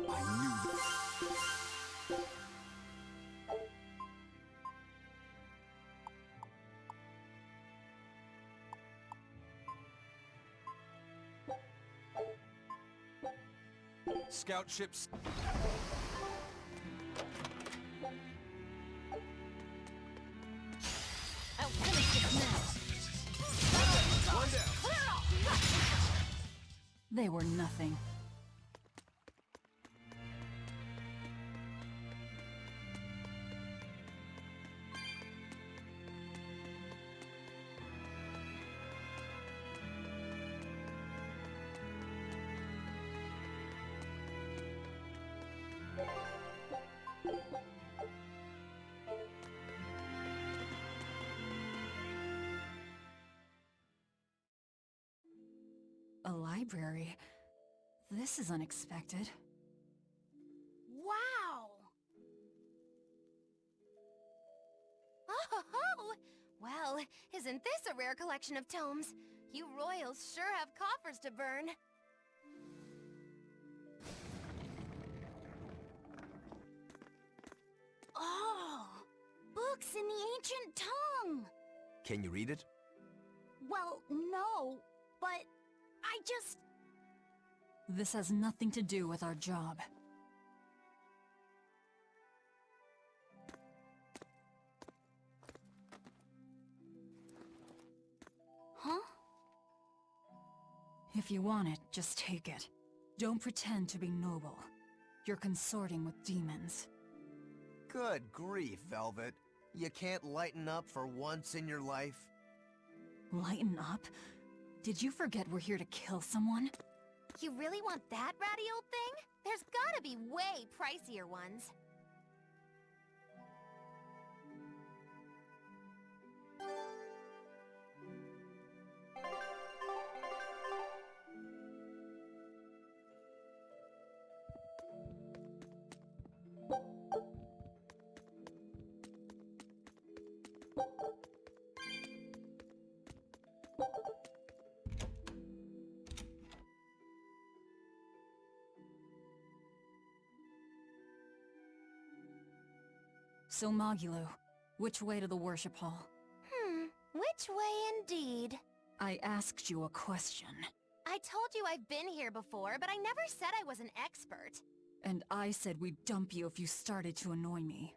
S1: I knew that. Scout ships.
S2: I'll finish this now.
S3: One down.
S2: They were nothing. A library? This is unexpected.
S10: Wow! Oh, well, isn't this a rare collection of tomes? You royals sure have coffers to burn.
S4: Oh, books in the ancient tongue!
S3: Can you read it?
S4: Well, no, but I just...
S2: This has nothing to do with our job.
S4: Huh?
S2: If you want it, just take it. Don't pretend to be noble. You're consorting with demons.
S3: Good grief, Velvet. You can't lighten up for once in your life?
S2: Lighten up? Did you forget we're here to kill someone?
S10: You really want that ratty old thing? There's gotta be way pricier ones.
S2: So Magilo, which way to the worship hall?
S10: Which way indeed?
S2: I asked you a question.
S10: I told you I've been here before, but I never said I was an expert.
S2: And I said we'd dump you if you started to annoy me.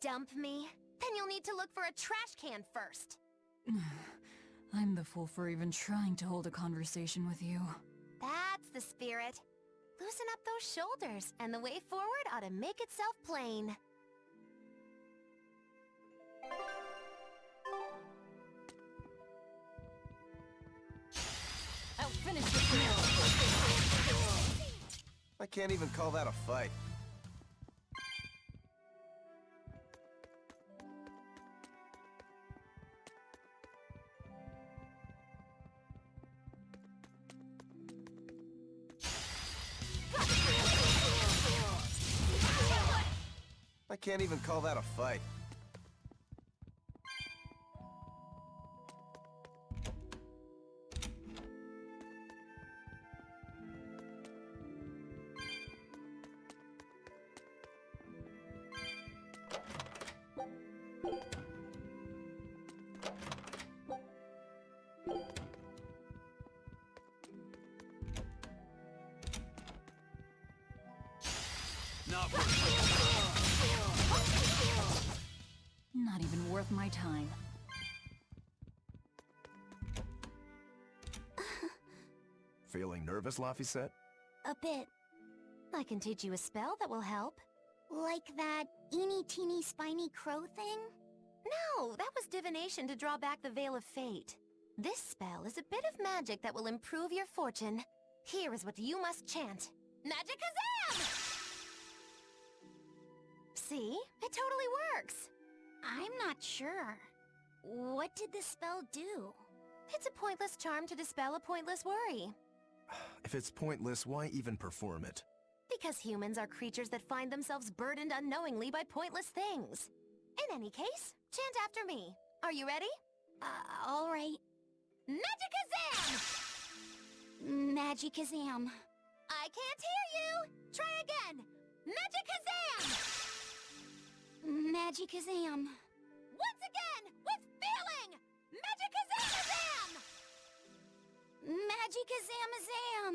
S10: Dump me? Then you'll need to look for a trash can first.
S2: I'm the fool for even trying to hold a conversation with you.
S10: That's the spirit. Loosen up those shoulders, and the way forward ought to make itself plain.
S2: I'll finish this now.
S3: I can't even call that a fight. I can't even call that a fight.
S2: Not even worth my time.
S3: Feeling nervous, Laphicet?
S4: A bit.
S10: I can teach you a spell that will help.
S4: Like that eeny-teeny spiny crow thing?
S10: No, that was divination to draw back the Veil of Fate. This spell is a bit of magic that will improve your fortune. Here is what you must chant. Magicazam! See? It totally works.
S4: I'm not sure. What did the spell do?
S10: It's a pointless charm to dispel a pointless worry.
S3: If it's pointless, why even perform it?
S10: Because humans are creatures that find themselves burdened unknowingly by pointless things. In any case, chant after me. Are you ready?
S4: All right.
S10: Magicazam!
S4: Magicazam.
S10: I can't hear you! Try again! Magicazam!
S4: Magicazam.
S10: Once again, with feeling! Magicazamazam!
S4: Magicazamazam.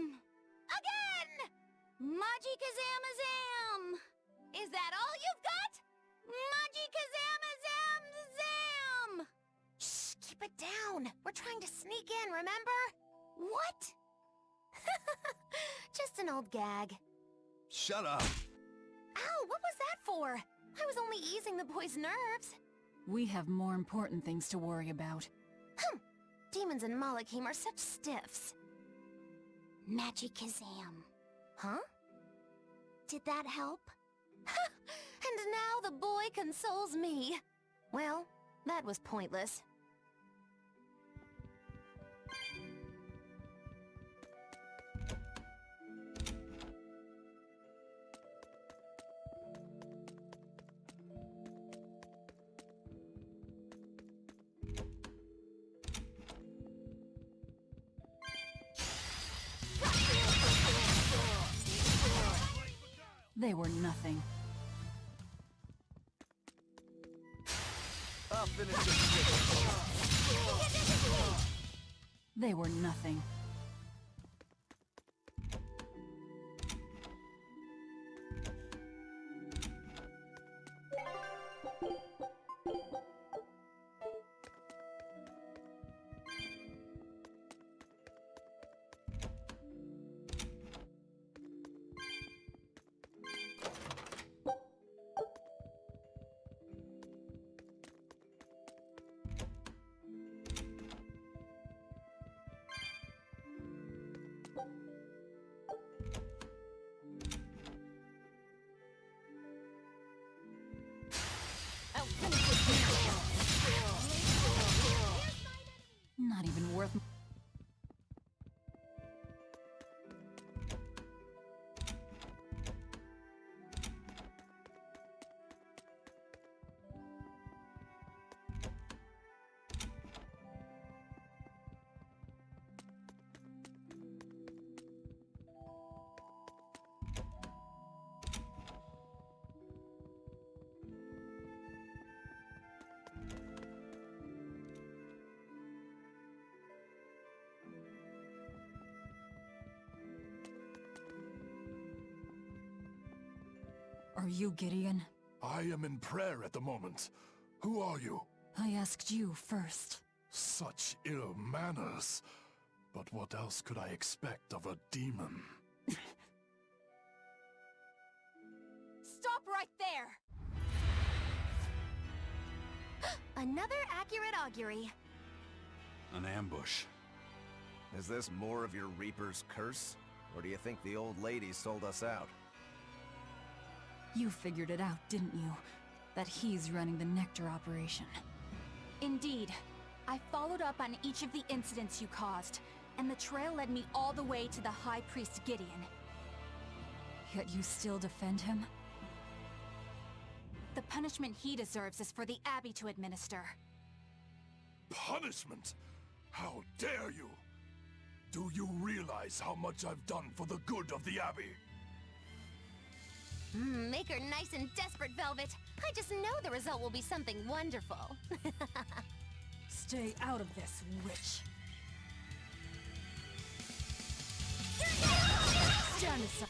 S10: Again!
S4: Magicazamazam.
S10: Is that all you've got?
S4: Magicazamazam.
S10: Shh, keep it down. We're trying to sneak in, remember?
S4: What?
S10: Just an old gag.
S1: Shut up!
S10: Ow, what was that for? I was only easing the boy's nerves.
S2: We have more important things to worry about.
S10: Demons and Malachim are such stiffs.
S4: Magicazam.
S10: Huh?
S4: Did that help?
S10: And now the boy consoles me. Well, that was pointless.
S2: They were nothing.
S3: I'll finish this.
S2: They were nothing. Not even worth... Are you Gideon?
S9: I am in prayer at the moment. Who are you?
S2: I asked you first.
S9: Such ill manners. But what else could I expect of a demon?
S10: right there! Another accurate augury.
S1: An ambush.
S3: Is this more of your Reaper's curse? Or do you think the old lady sold us out?
S2: You figured it out, didn't you? That he's running the Nectar operation.
S11: Indeed. I followed up on each of the incidents you caused, and the trail led me all the way to the High Priest Gideon.
S2: Yet you still defend him?
S11: The punishment he deserves is for the Abbey to administer.
S9: Punishment? How dare you? Do you realize how much I've done for the good of the Abbey?
S10: Make her nice and desperate, Velvet. I just know the result will be something wonderful.
S2: Stay out of this, witch. Stand aside.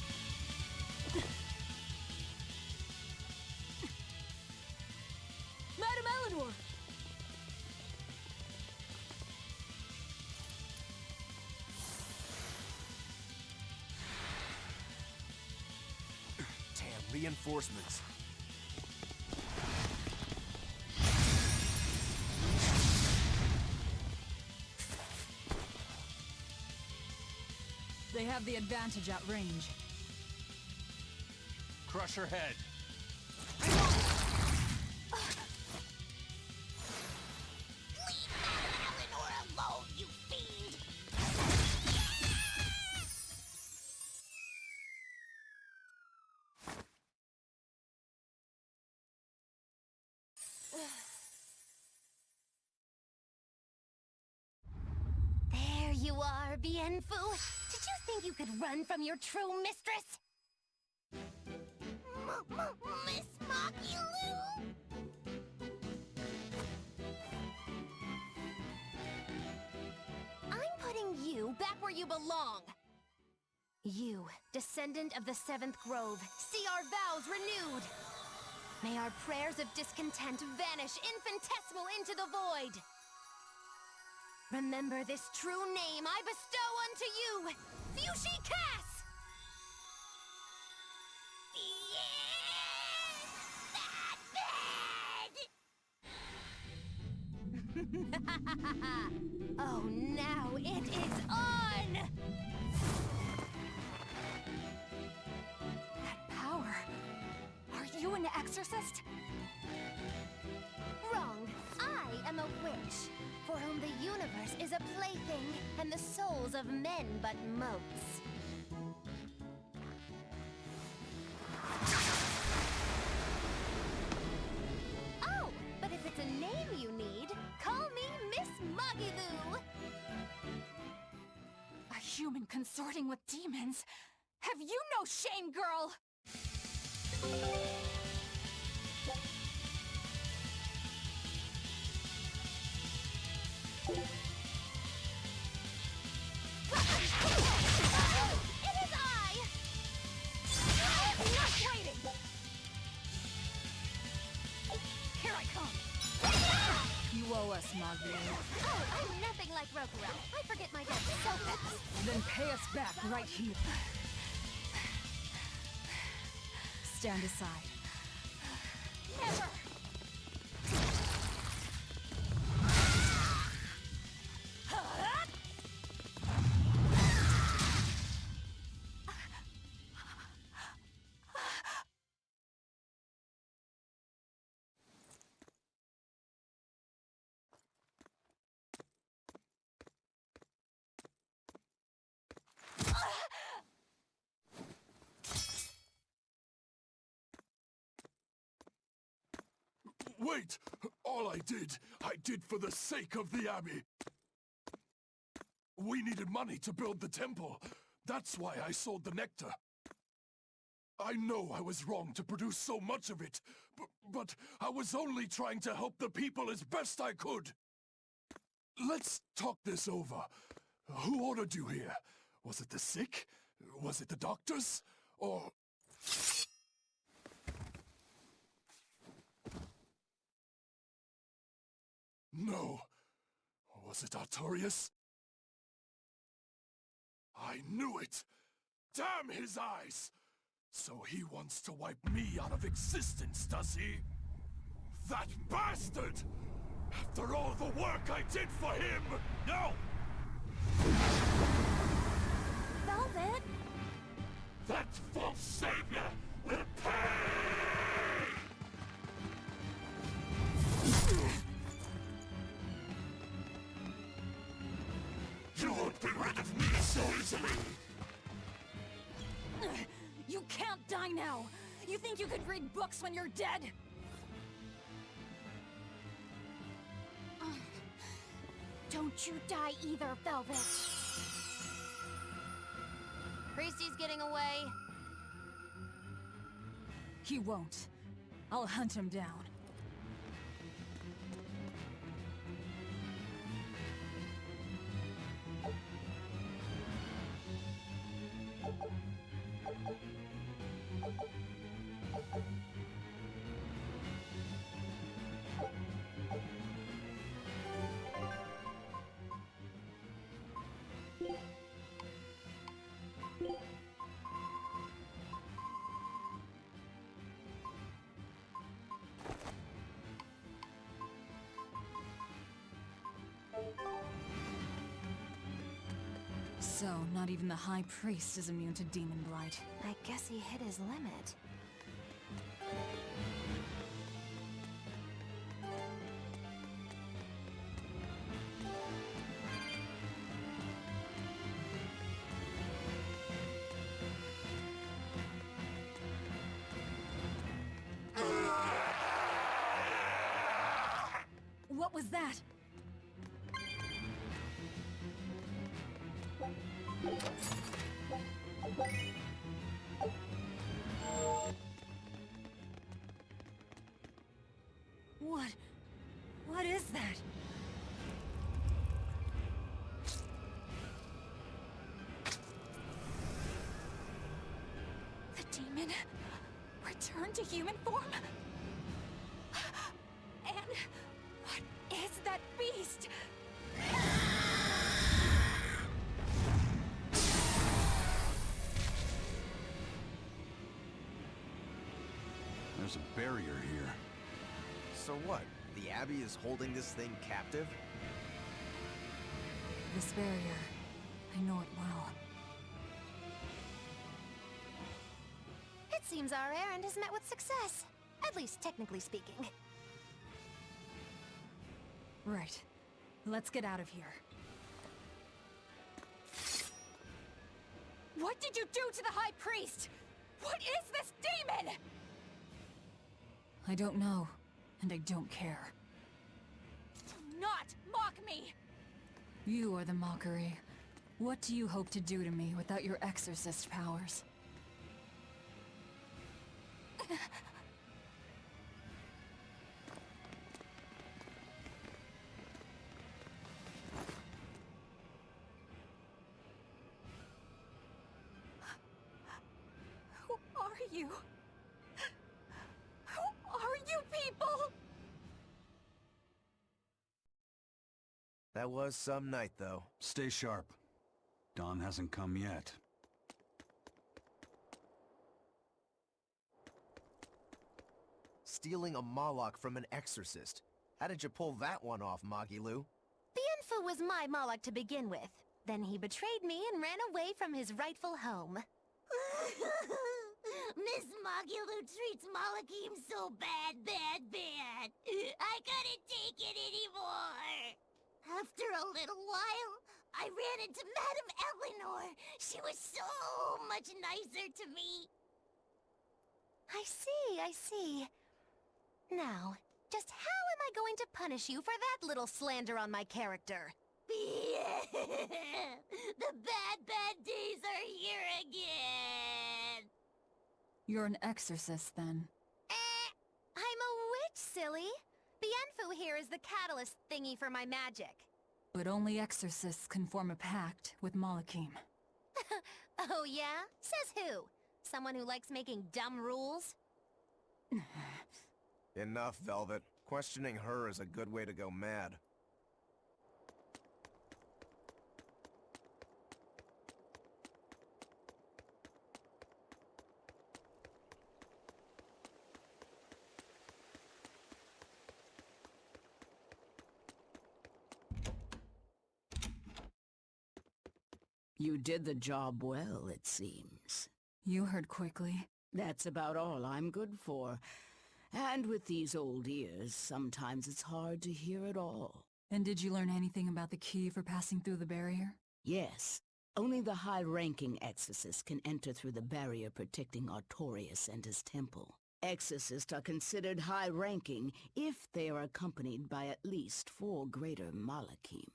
S2: Madam Eleanor!
S3: Damn, reinforcements.
S2: They have the advantage at range.
S1: Crush her head.
S4: Leave Madame Eleanor alone, you fiend!
S10: There you are, Bienfu. Did you think you could run from your true mistress?
S4: Miss Makilu?
S10: I'm putting you back where you belong. You, descendant of the Seventh Grove, see our vows renewed. May our prayers of discontent vanish infinitesimal into the void. Remember this true name I bestow unto you, Fushi Cass! Oh, now it is on!
S11: That power... Are you an exorcist?
S10: Wrong. I am a witch, for whom the universe is a plaything, and the souls of men but motes. Oh, but if it's a name you need, call me Miss Magilu!
S11: A human consorting with demons? Have you no shame, girl?
S10: It is I!
S11: I'm not waiting! Here I come!
S2: You owe us, Magdalene.
S10: Oh, I'm nothing like Rokurou. I forget my debts so fast.
S2: Then pay us back right here. Stand aside.
S11: Never!
S9: Wait! All I did for the sake of the Abbey. We needed money to build the temple. That's why I sold the nectar. I know I was wrong to produce so much of it, but I was only trying to help the people as best I could. Let's talk this over. Who ordered you here? Was it the sick? Was it the doctors? Or... No. Was it Artorias? I knew it! Damn his eyes! So he wants to wipe me out of existence, does he? That bastard! After all the work I did for him! No!
S11: Velvet!
S9: That false savior will pay! You won't be rid of me so easily!
S11: You can't die now! You think you could read books when you're dead?
S4: Don't you die either, Velvet.
S10: Priesty's getting away.
S2: He won't. I'll hunt him down. So, not even the High Priest is immune to Demon Blight.
S10: I guess he hit his limit.
S2: What was that? What is that?
S11: The demon returned to human form? And what is that beast?
S1: There's a barrier here.
S3: So what? The Abbey is holding this thing captive?
S2: This barrier. I know it well.
S10: It seems our errand has met with success. At least technically speaking.
S2: Right. Let's get out of here.
S11: What did you do to the High Priest? What is this demon?
S2: I don't know, and I don't care.
S11: Do not mock me!
S2: You are the mockery. What do you hope to do to me without your exorcist powers?
S11: Who are you? Who are you people?
S3: That was some night, though.
S1: Stay sharp. Dawn hasn't come yet.
S3: Stealing a Moloch from an exorcist. How did you pull that one off, Magilu?
S10: Bienfu was my Moloch to begin with. Then he betrayed me and ran away from his rightful home.
S4: Miss Magilu treats Malakim so bad. I couldn't take it anymore. After a little while, I ran into Madame Eleanor. She was so much nicer to me.
S10: I see. Now, just how am I going to punish you for that little slander on my character?
S4: The bad days are here again.
S2: You're an exorcist, then.
S10: I'm a witch, silly. Bienfu here is the catalyst thingy for my magic.
S2: But only exorcists can form a pact with Malakim.
S10: Oh yeah? Says who? Someone who likes making dumb rules?
S3: Enough, Velvet. Questioning her is a good way to go mad.
S6: You did the job well, it seems.
S2: You heard quickly.
S6: That's about all I'm good for. And with these old ears, sometimes it's hard to hear it all.
S2: And did you learn anything about the key for passing through the barrier?
S6: Yes. Only the high-ranking exorcists can enter through the barrier protecting Artorias and his temple. Exorcists are considered high-ranking if they are accompanied by at least 4 greater Malachim.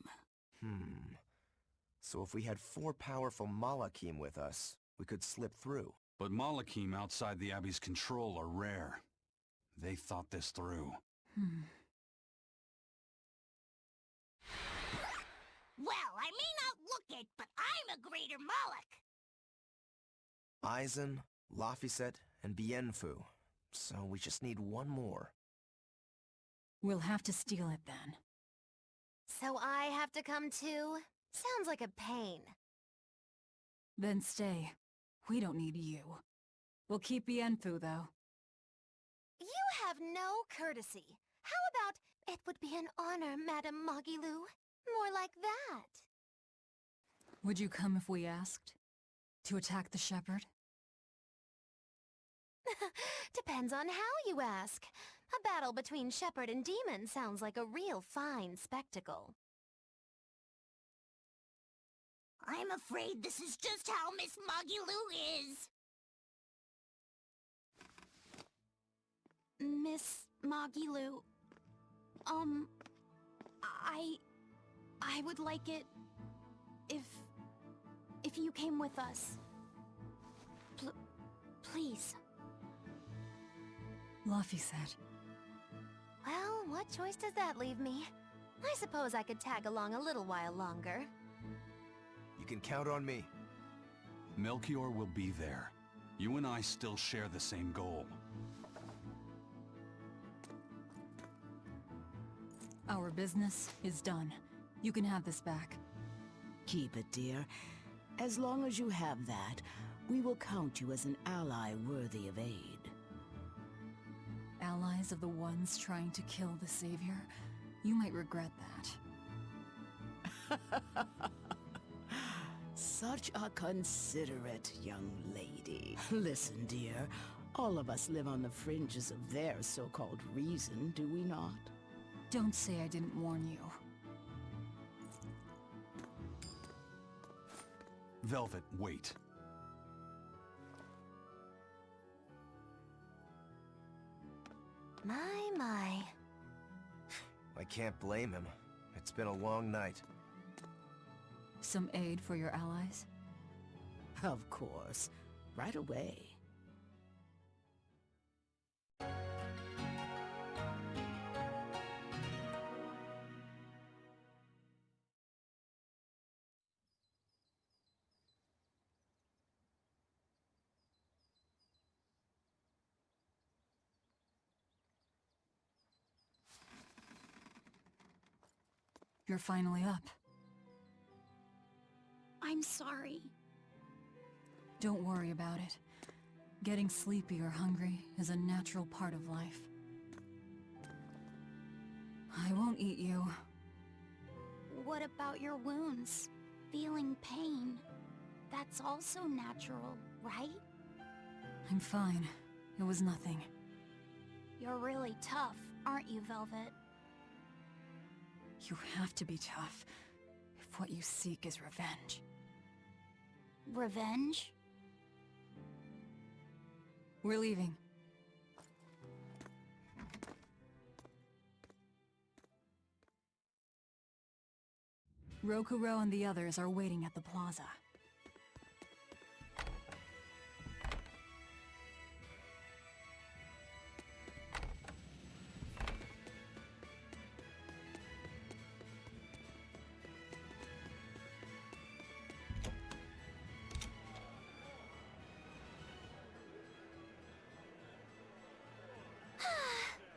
S3: So if we had 4 powerful Malachim with us, we could slip through.
S1: But Malachim outside the Abbey's control are rare. They thought this through.
S4: Well, I may not look it, but I'm a greater Moloch.
S3: Aizen, Laphicet, and Bienfu. So we just need one more.
S2: We'll have to steal it then.
S10: So I have to come too? Sounds like a pain.
S2: Then stay. We don't need you. We'll keep Bienfu, though.
S10: You have no courtesy. How about, it would be an honor, Madame Magilou? More like that.
S2: Would you come if we asked? To attack the shepherd?
S10: Depends on how you ask. A battle between shepherd and demon sounds like a real fine spectacle.
S4: I'm afraid this is just how Miss Magilou is. Miss Magilou, I would like it if you came with us. Please.
S2: Laphicet.
S10: Well, what choice does that leave me? I suppose I could tag along a little while longer.
S3: You can count on me.
S1: Melchior will be there. You and I still share the same goal.
S2: Our business is done. You can have this back.
S6: Keep it, dear. As long as you have that, we will count you as an ally worthy of aid.
S2: Allies of the ones trying to kill the Savior? You might regret that.
S6: Such a considerate young lady. Listen, dear, all of us live on the fringes of their so-called reason, do we not?
S2: Don't say I didn't warn you.
S1: Velvet, wait.
S10: My.
S3: I can't blame him. It's been a long night.
S2: Some aid for your allies?
S6: Of course. Right away.
S2: You're finally up.
S4: I'm sorry.
S2: Don't worry about it. Getting sleepy or hungry is a natural part of life. I won't eat you.
S4: What about your wounds? Feeling pain? That's also natural, right?
S2: I'm fine. It was nothing.
S4: You're really tough, aren't you, Velvet?
S2: You have to be tough, if what you seek is revenge.
S4: Revenge?
S2: We're leaving. Rokuro and the others are waiting at the plaza.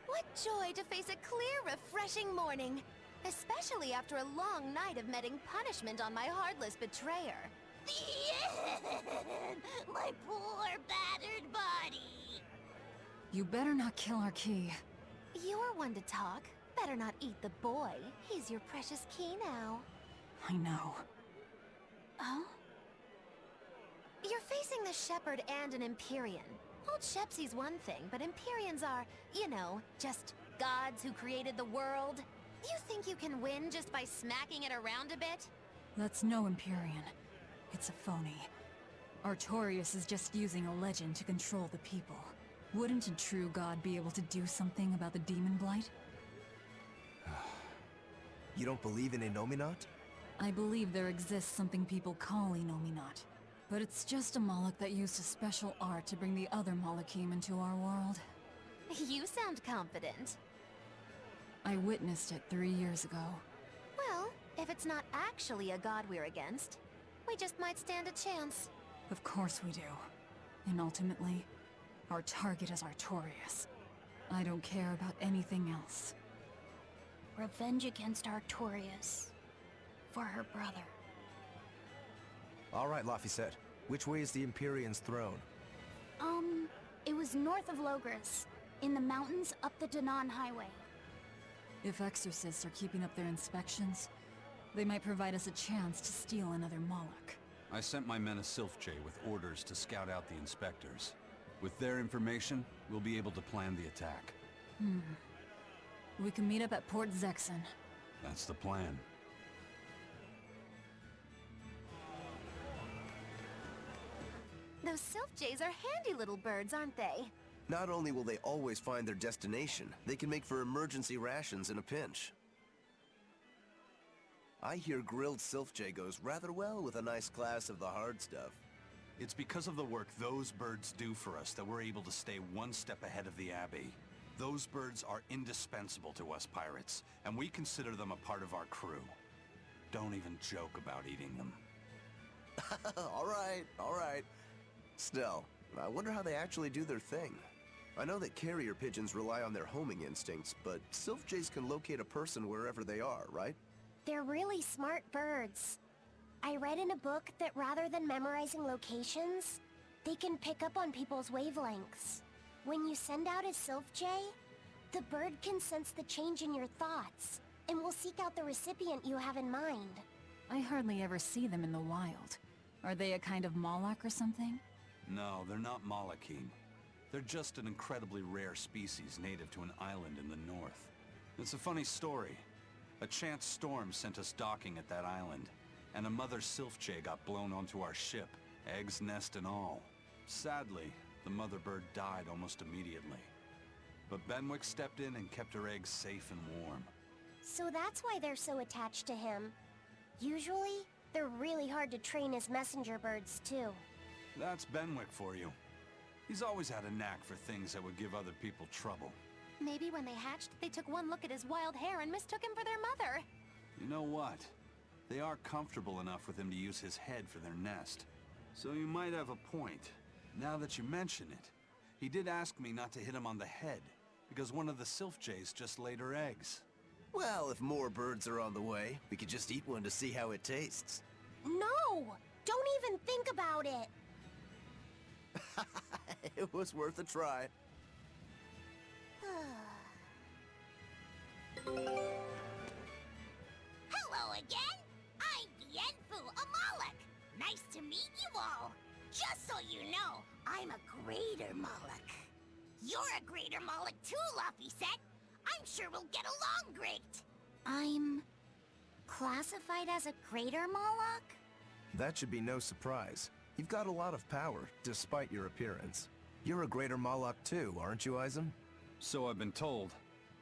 S10: What joy to face a clear, refreshing morning! Especially after a long night of meting punishment on my heartless betrayer.
S4: My poor, battered body!
S2: You better not kill our key.
S10: You're one to talk. Better not eat the boy. He's your precious key now.
S2: I know.
S4: Oh?
S10: Using the Shepherd and an Empyrean. Old Shepsy's one thing, but Empyreans are, you know, just gods who created the world. You think you can win just by smacking it around a bit?
S2: That's no Empyrean. It's a phony. Artorias is just using a legend to control the people. Wouldn't a true god be able to do something about the demon blight?
S3: You don't believe in Innominat?
S2: I believe there exists something people call Innominat. But it's just a Moloch that used a special art to bring the other Molochim into our world.
S10: You sound confident.
S2: I witnessed it 3 years ago.
S10: Well, if it's not actually a god we're against, we just might stand a chance.
S2: Of course we do. And ultimately, our target is Artorias. I don't care about anything else.
S4: Revenge against Artorias. For her brother.
S3: All right, Laphicet. Which way is the Empyrean's throne?
S4: It was north of Logris. In the mountains up the Danan Highway.
S2: If exorcists are keeping up their inspections, they might provide us a chance to steal another Moloch.
S1: I sent my men a Sylph-J with orders to scout out the inspectors. With their information, we'll be able to plan the attack.
S2: We can meet up at Port Zexon.
S1: That's the plan.
S10: Those Sylph-Jays are handy little birds, aren't they?
S3: Not only will they always find their destination, they can make for emergency rations in a pinch. I hear grilled Sylph-J goes rather well with a nice glass of the hard stuff.
S1: It's because of the work those birds do for us that we're able to stay one step ahead of the Abbey. Those birds are indispensable to us pirates, and we consider them a part of our crew. Don't even joke about eating them.
S3: All right. Still, I wonder how they actually do their thing. I know that carrier pigeons rely on their homing instincts, but Sylph-Jays can locate a person wherever they are, right?
S4: They're really smart birds. I read in a book that rather than memorizing locations, they can pick up on people's wavelengths. When you send out a Sylph-J, the bird can sense the change in your thoughts, and will seek out the recipient you have in mind.
S2: I hardly ever see them in the wild. Are they a kind of Moloch or something?
S1: No, they're not Molochim. They're just an incredibly rare species native to an island in the north. It's a funny story. A chance storm sent us docking at that island, and a mother Sylph-J got blown onto our ship, eggs, nest, and all. Sadly, the mother bird died almost immediately. But Benwick stepped in and kept her eggs safe and warm.
S4: So that's why they're so attached to him. Usually, they're really hard to train as messenger birds, too.
S1: That's Benwick for you. He's always had a knack for things that would give other people trouble.
S10: Maybe when they hatched, they took one look at his wild hair and mistook him for their mother.
S1: You know what? They are comfortable enough with him to use his head for their nest. So you might have a point. Now that you mention it, he did ask me not to hit him on the head, because one of the Sylph-Jays just laid her eggs.
S3: Well, if more birds are on the way, we could just eat one to see how it tastes.
S4: No! Don't even think about it!
S3: It was worth a try.
S4: Hello again! I'm Yenfu, a Moloch! Nice to meet you all! Just so you know, I'm a greater Moloch. You're a greater Moloch too, Laphicet! I'm sure we'll get along great! I'm... classified as a greater Moloch?
S3: That should be no surprise. You've got a lot of power, despite your appearance. You're a greater Moloch too, aren't you, Eisen?
S1: So I've been told,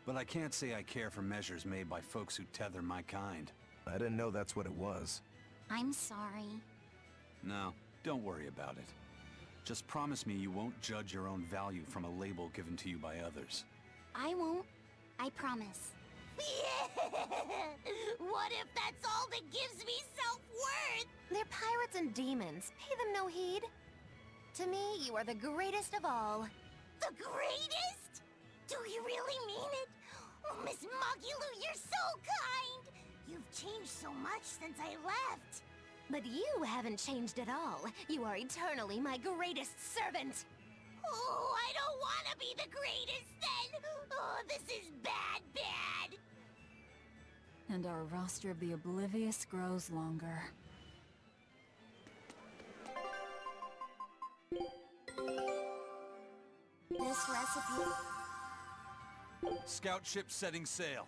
S1: but I can't say I care for measures made by folks who tether my kind.
S3: I didn't know that's what it was.
S4: I'm sorry.
S1: No, don't worry about it. Just promise me you won't judge your own value from a label given to you by others.
S4: I won't. I promise. What if that's all that gives me self-worth?
S10: They're pirates and demons. Pay them no heed. To me, you are the greatest of all.
S4: The greatest? Do you really mean it? Oh, Miss Magulu, you're so kind! You've changed so much since I left.
S10: But you haven't changed at all. You are eternally my greatest servant.
S4: Oh, I don't want to be the greatest then! Oh, this is bad.
S2: And our roster of the oblivious grows longer.
S4: This recipe...
S1: Scout ship setting sail.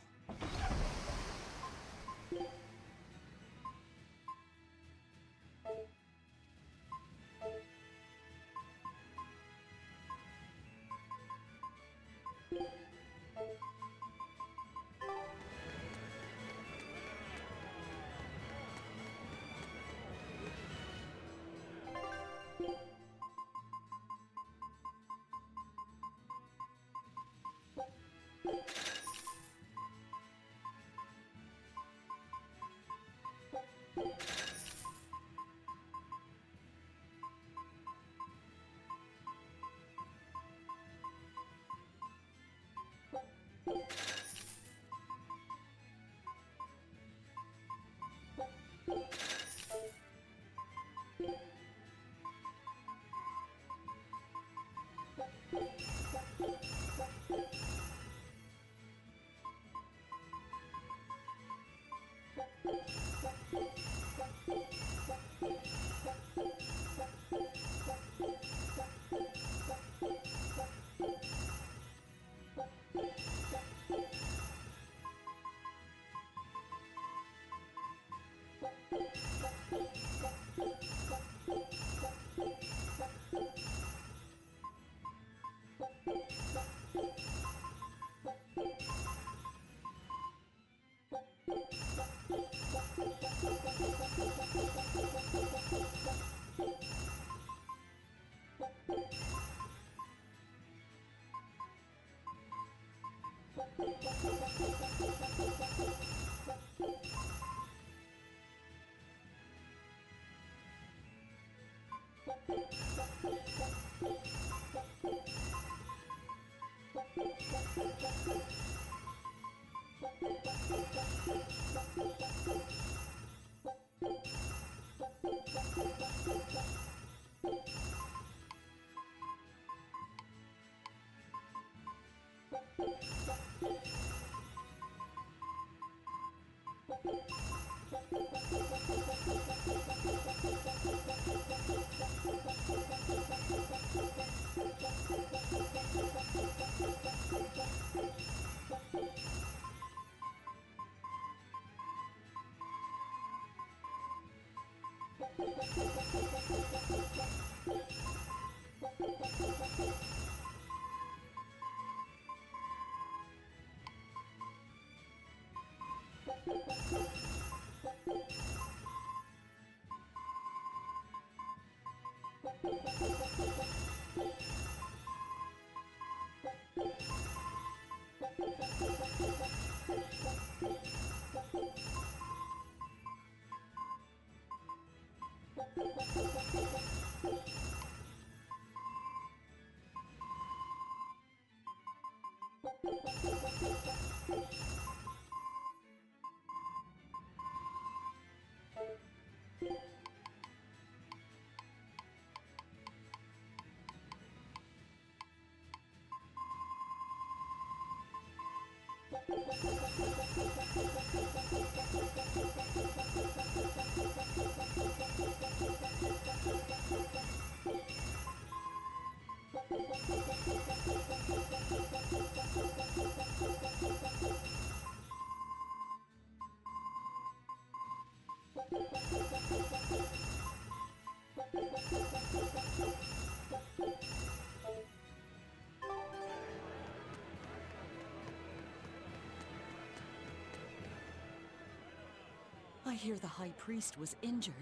S12: I hear the High Priest was injured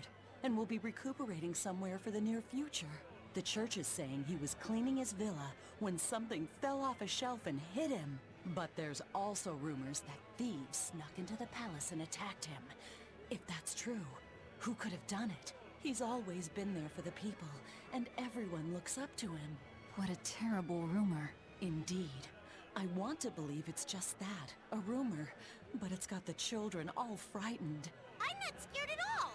S12: and will be recuperating somewhere for the near future. The church is saying he was cleaning his villa when something fell off a shelf and hit him. But there's also rumors that thieves snuck into the palace and attacked him. If that's true, who could have done it? He's always been there for the people, and everyone looks up to him.
S2: What a terrible rumor.
S12: Indeed. I want to believe it's just that, a rumor, but it's got the children all frightened.
S10: I'm not scared at all!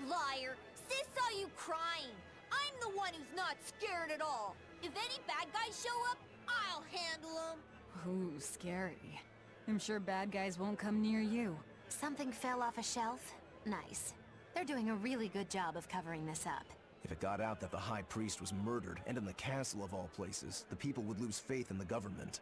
S10: Liar! Sis saw you crying! I'm the one who's not scared at all! If any bad guys show up, I'll handle them!
S2: Ooh, scary. I'm sure bad guys won't come near you.
S10: Something fell off a shelf? Nice. They're doing a really good job of covering this up.
S3: If it got out that the High Priest was murdered, and in the castle of all places, the people would lose faith in the government.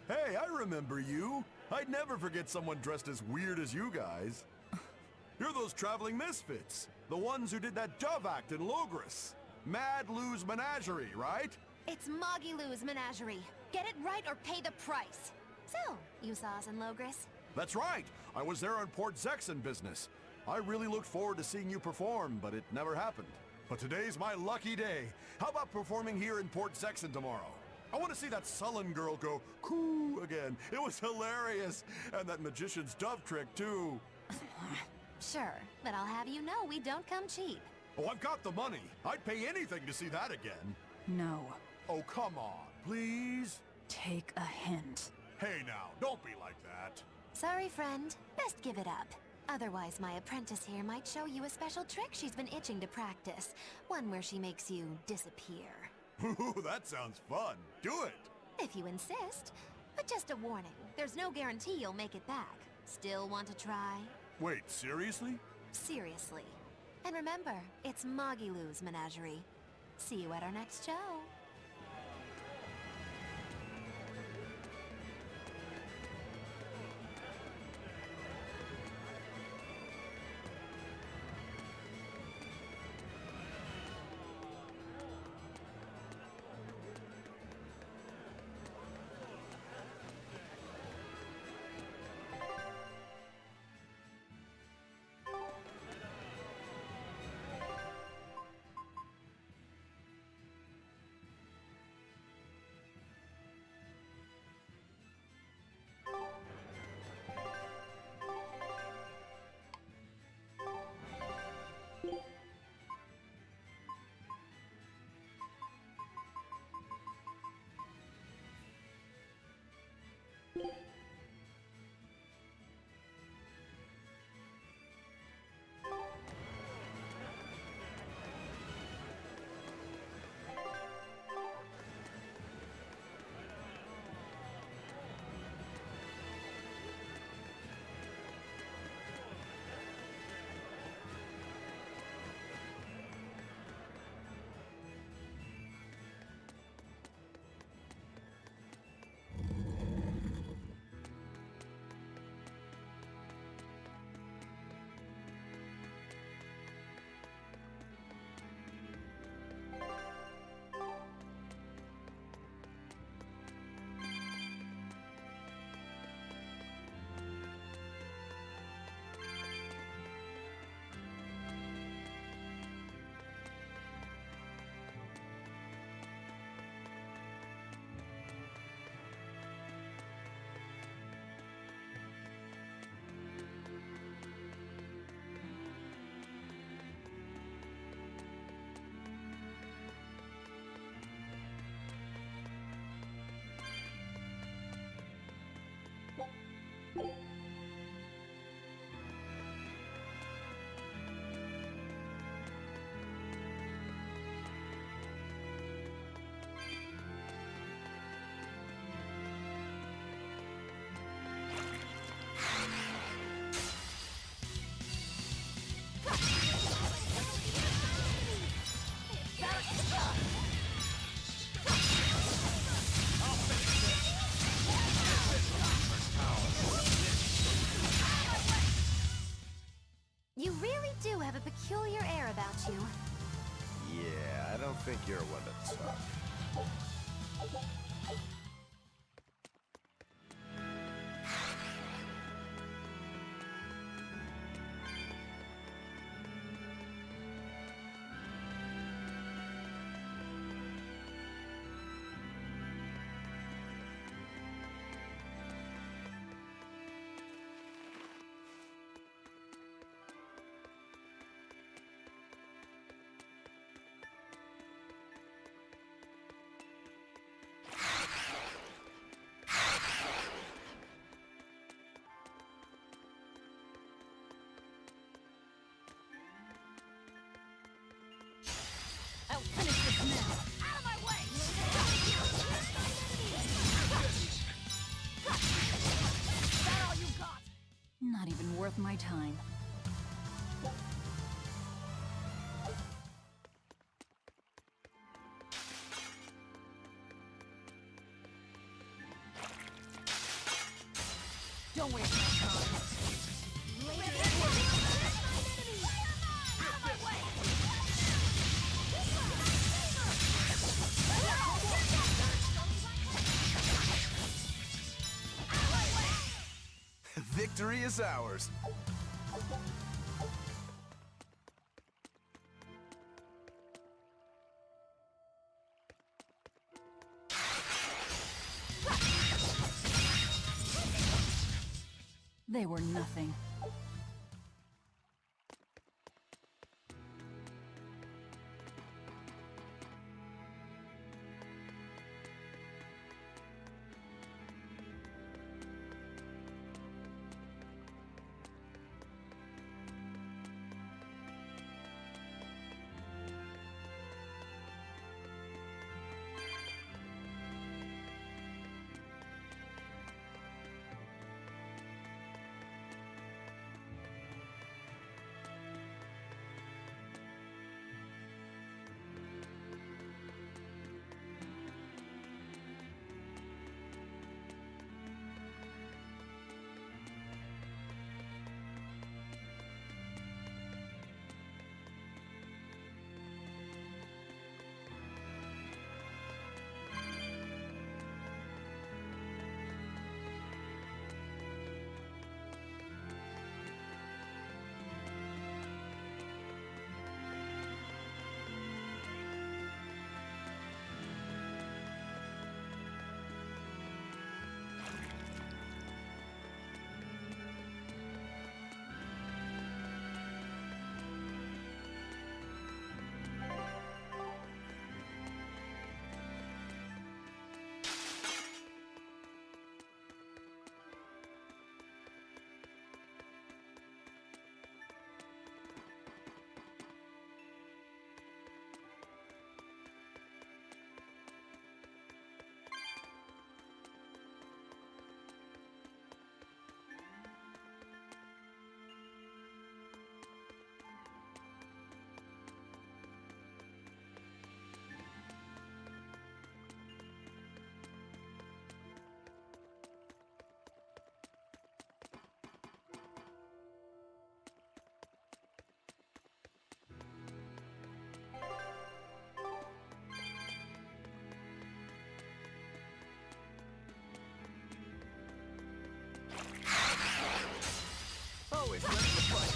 S13: Hey, I remember you. I'd never forget someone dressed as weird as you guys. You're those traveling misfits. The ones who did that dove act in Logris. Mad Lou's Menagerie, right?
S10: It's Moggy Lou's Menagerie. Get it right or pay the price. So, you saw us in Logris?
S13: That's right. I was there on Port Zexon business. I really looked forward to seeing you perform, but it never happened. But today's my lucky day. How about performing here in Port Zexon tomorrow? I want to see that sullen girl go coo again. It was hilarious. And that magician's dove trick, too.
S10: Sure, but I'll have you know we don't come cheap.
S13: Oh, I've got the money. I'd pay anything to see that again.
S2: No.
S13: Oh, come on, please?
S2: Take a hint.
S13: Hey now, don't be like that.
S10: Sorry, friend. Best give it up. Otherwise, my apprentice here might show you a special trick she's been itching to practice. One where she makes you disappear.
S13: Ooh, that sounds fun. Do it.
S10: If you insist. But just a warning, there's no guarantee you'll make it back. Still want to try?
S13: Wait, seriously?
S10: Seriously. And remember, it's Moggy Lou's Menagerie. See you at our next show. You really do have a peculiar air about you.
S3: Yeah, I don't think you're one to talk.
S2: worth my time.
S7: Don't waste my time.
S3: Victory is ours.
S2: They were nothing.
S5: Always ready to fight.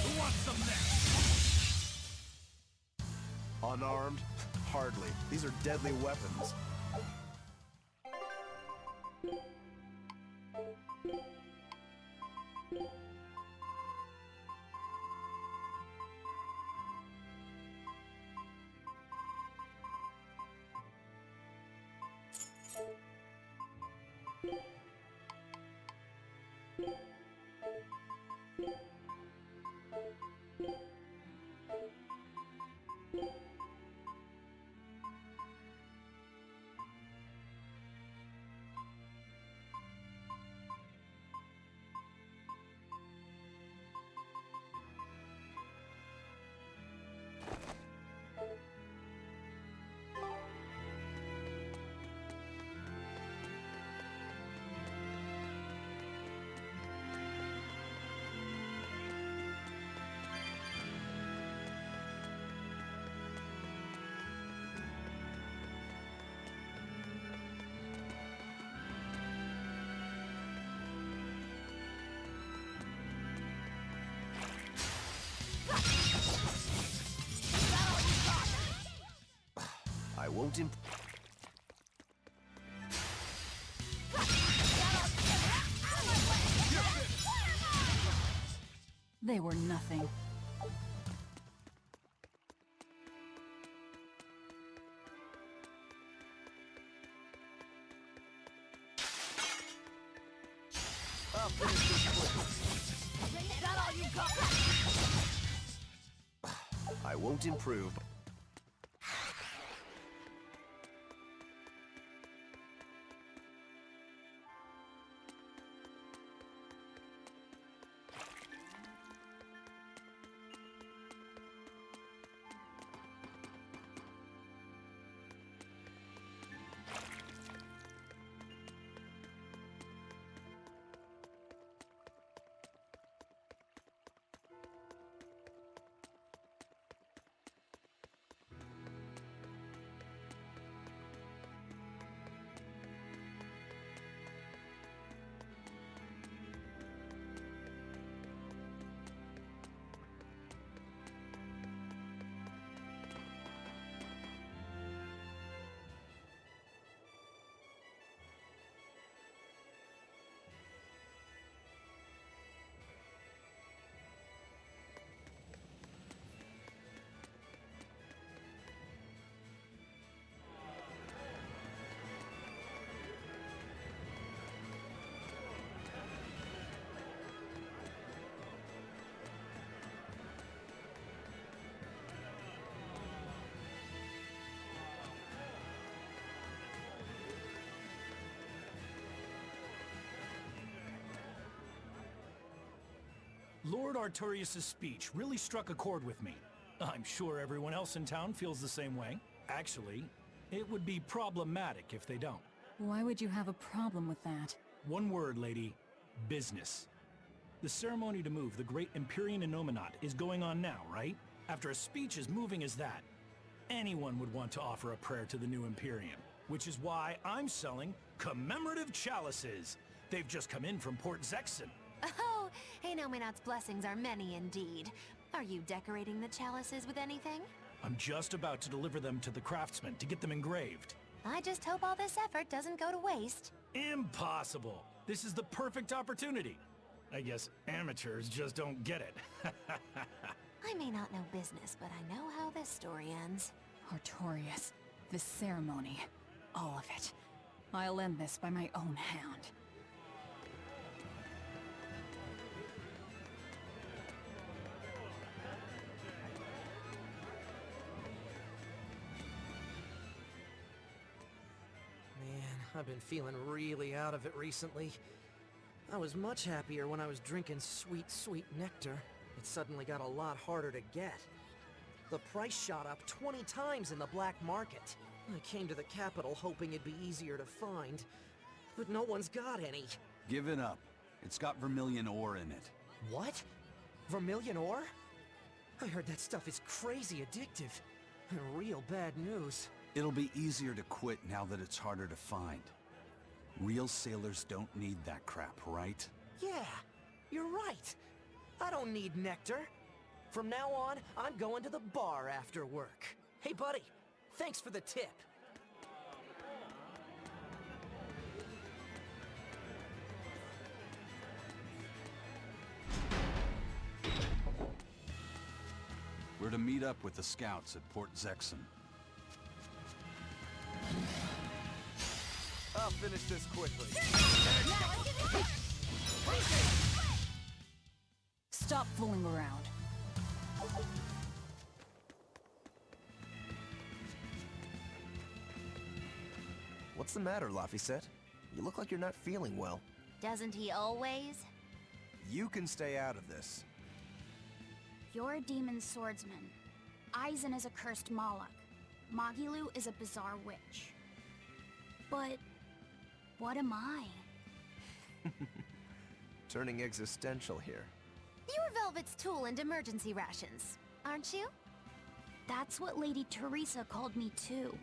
S9: Who wants some next?
S3: Unarmed? Hardly. These are deadly weapons. I won't
S2: They were nothing.
S7: I'll finish this quickly.
S10: Is that all you got?
S3: I won't improve.
S14: Lord Artorius' speech really struck a chord with me. I'm sure everyone else in town feels the same way. Actually, it would be problematic if they don't.
S2: Why would you have a problem with that?
S14: One word, lady. Business. The ceremony to move the great Empyrean Innominat is going on now, right? After a speech as moving as that, anyone would want to offer a prayer to the new Empyrean, which is why I'm selling commemorative chalices. They've just come in from Port Zexon.
S10: Oh, Innominat's blessings are many indeed. Are you decorating the chalices with anything?
S14: I'm just about to deliver them to the craftsman to get them engraved.
S10: I just hope all this effort doesn't go to waste.
S14: Impossible! This is the perfect opportunity. I guess amateurs just don't get it.
S10: I may not know business, but I know how this story ends.
S2: Artorius, this ceremony, all of it. I'll end this by my own hand.
S5: I've been feeling really out of it recently. I was much happier when I was drinking sweet, sweet nectar. It suddenly got a lot harder to get. The price shot up 20 times in the black market. I came to the capital hoping it'd be easier to find, but no one's got any.
S1: Give it up. It's got vermilion ore in it.
S5: What? Vermilion ore? I heard that stuff is crazy addictive. Real bad news.
S1: It'll be easier to quit now that it's harder to find. Real sailors don't need that crap, right?
S5: Yeah, you're right. I don't need nectar. From now on, I'm going to the bar after work. Hey, buddy, thanks for the tip.
S1: We're to meet up with the scouts at Port Zexon.
S3: I'll finish this quickly.
S2: Stop fooling around.
S3: What's the matter, Laphicet? You look like you're not feeling well.
S10: Doesn't he always?
S3: You can stay out of this.
S4: You're a demon swordsman. Aizen is a cursed Moloch. Magilu is a bizarre witch. But what am I?
S3: Turning existential here.
S10: You're Velvet's tool and emergency rations, aren't you?
S4: That's what Lady Teresa called me too.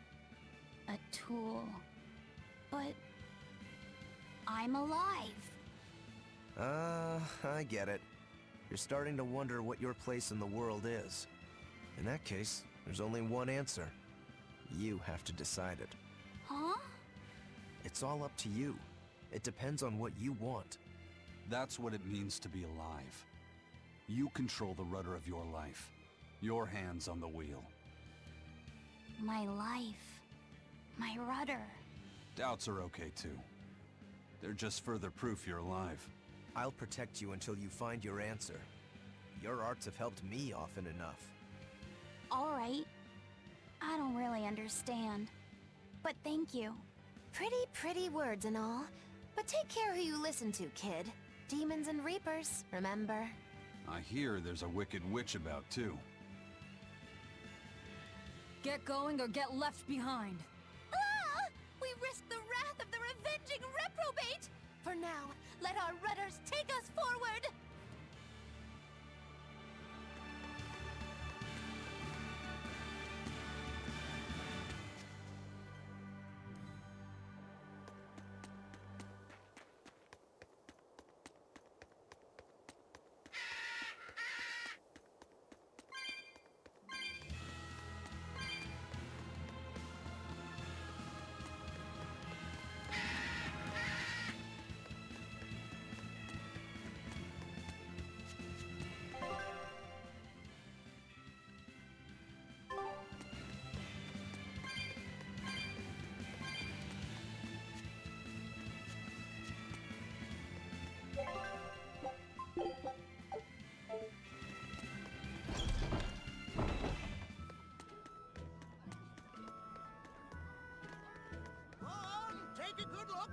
S4: A tool. But I'm alive.
S3: I get it. You're starting to wonder what your place in the world is. In that case, there's only one answer. You have to decide it.
S4: Huh?
S3: It's all up to you. It depends on what you want.
S1: That's what it means to be alive. You control the rudder of your life. Your hands on the wheel.
S4: My life. My rudder.
S1: Doubts are okay too. They're just further proof you're alive.
S3: I'll protect you until you find your answer. Your arts have helped me often enough.
S4: Alright. I don't really understand. But thank you.
S10: Pretty words and all. But take care who you listen to, kid. Demons and reapers, remember?
S1: I hear there's a wicked witch about, too.
S2: Get going or get left behind.
S11: Ah! We risk the wrath of the revenging reprobate! For now, let our rudders take us forward!
S7: Take a good look.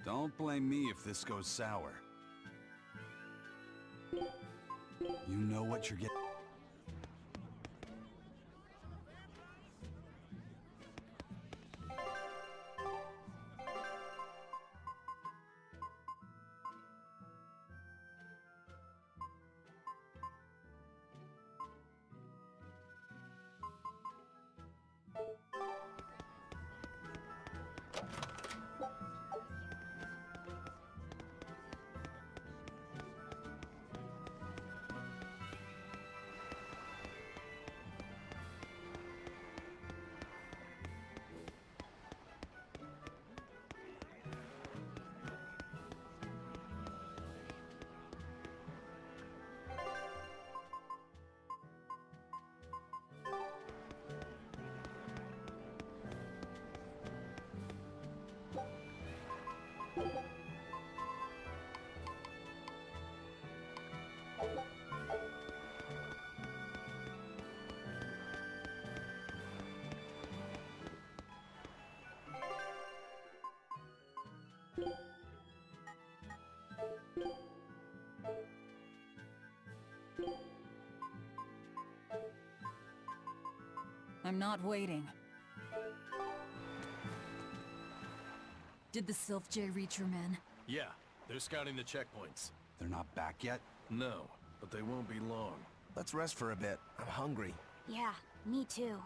S1: Don't blame me if this goes sour. You know what you're getting.
S2: I'm not waiting. Did the Sylph J reach your men?
S15: Yeah, they're scouting the checkpoints.
S1: They're not back yet?
S15: No, but they won't be long.
S3: Let's rest for a bit. I'm hungry.
S4: Yeah, me too.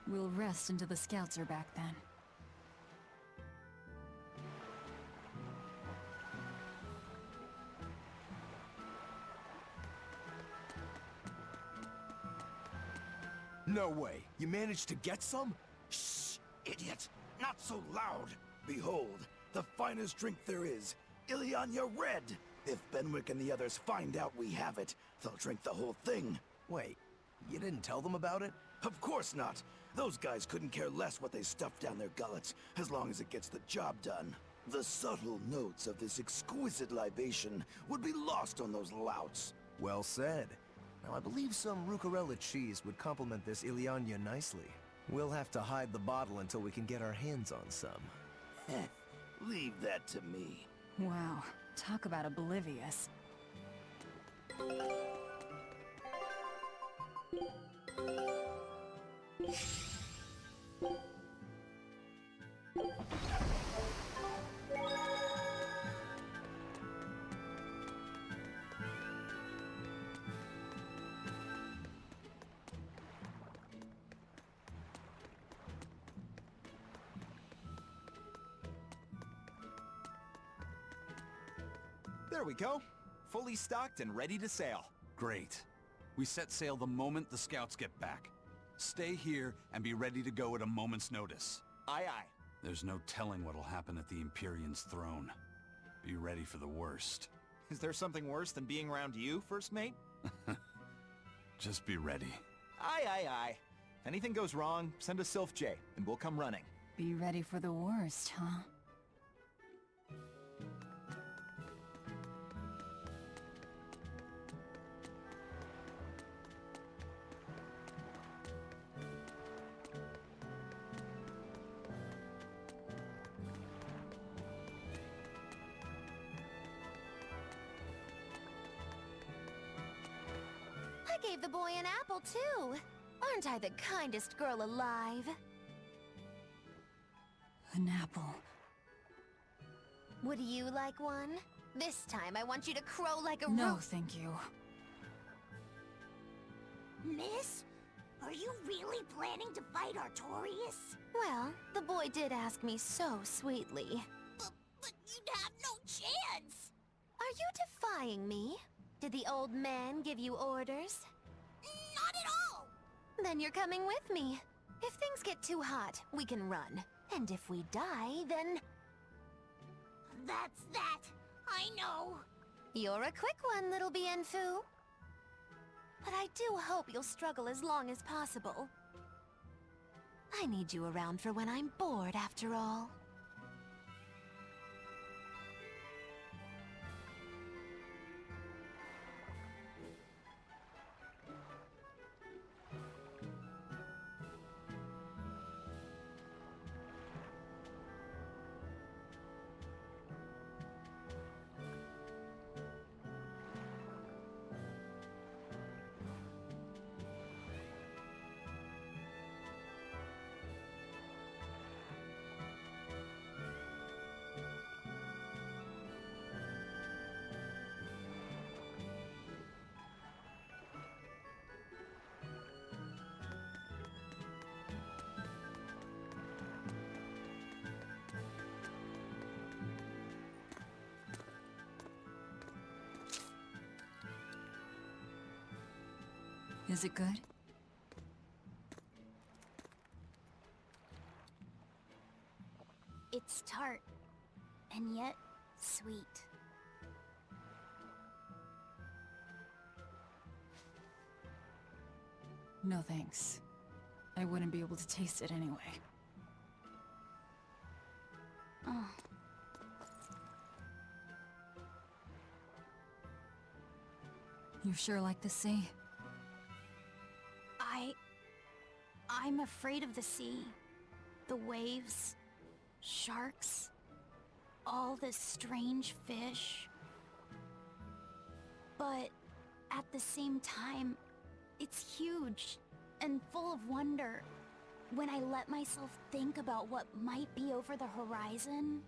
S2: We'll rest until the scouts are back then.
S3: No way. You managed to get some?
S16: Shh, idiot! Not so loud! Behold, the finest drink there is, Ileana Red! If Benwick and the others find out we have it, they'll drink the whole thing.
S3: Wait, you didn't tell them about it?
S16: Of course not. Those guys couldn't care less what they stuff down their gullets, as long as it gets the job done. The subtle notes of this exquisite libation would be lost on those louts.
S3: Well said. Now, I believe some Rucarella cheese would complement this Ileana nicely. We'll have to hide the bottle until we can get our hands on some.
S16: Leave that to me.
S2: Wow, talk about oblivious.
S17: There we go. Fully stocked and ready to sail.
S1: Great. We set sail the moment the scouts get back. Stay here and be ready to go at a moment's notice.
S17: Aye, aye.
S1: There's no telling what'll happen at the Empyrean's throne. Be ready for the worst.
S17: Is there something worse than being around you, First Mate?
S1: Just be ready.
S17: Aye, aye, aye. If anything goes wrong, send a Sylph J, and we'll come running.
S2: Be ready for the worst, huh?
S10: I gave the boy an apple, too. Aren't I the kindest girl alive?
S2: An apple.
S10: Would you like one? This time I want you to crow like a
S2: No, thank you.
S4: Miss, are you really planning to fight Artorias?
S10: Well, the boy did ask me so sweetly.
S4: But you'd have no chance!
S10: Are you defying me? Did the old man give you orders?
S4: Not at all!
S10: Then you're coming with me. If things get too hot, we can run. And if we die, then...
S4: That's that. I know.
S10: You're a quick one, little Bienfu. But I do hope you'll struggle as long as possible. I need you around for when I'm bored, after all.
S2: Is it good?
S4: It's tart, and yet sweet.
S2: No thanks. I wouldn't be able to taste it anyway.
S4: Oh.
S2: You sure like the sea?
S4: I'm afraid of the sea. The waves, sharks, all this strange fish. But at the same time, it's huge and full of wonder. When I let myself think about what might be over the horizon,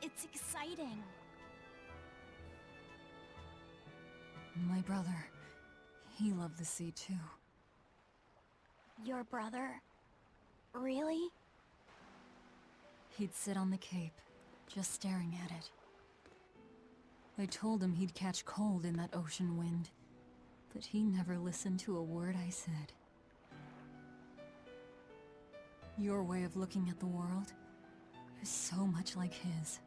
S4: it's exciting.
S2: My brother, he loved the sea too.
S4: Your brother? Really?
S2: He'd sit on the cape, just staring at it. I told him he'd catch cold in that ocean wind, but he never listened to a word I said. Your way of looking at the world is so much like his.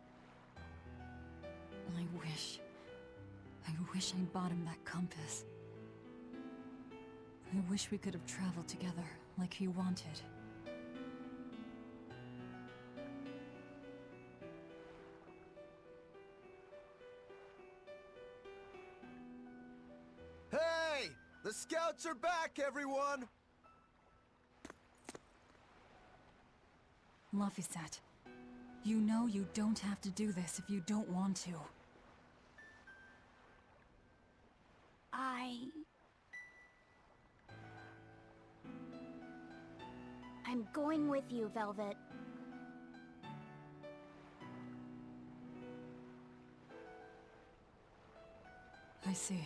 S2: I wish I'd bought him that compass. I wish we could have traveled together, like he wanted.
S3: Hey! The scouts are back, everyone!
S2: Laphicet, you know you don't have to do this if you don't want to.
S4: I'm going with you, Velvet.
S2: I see.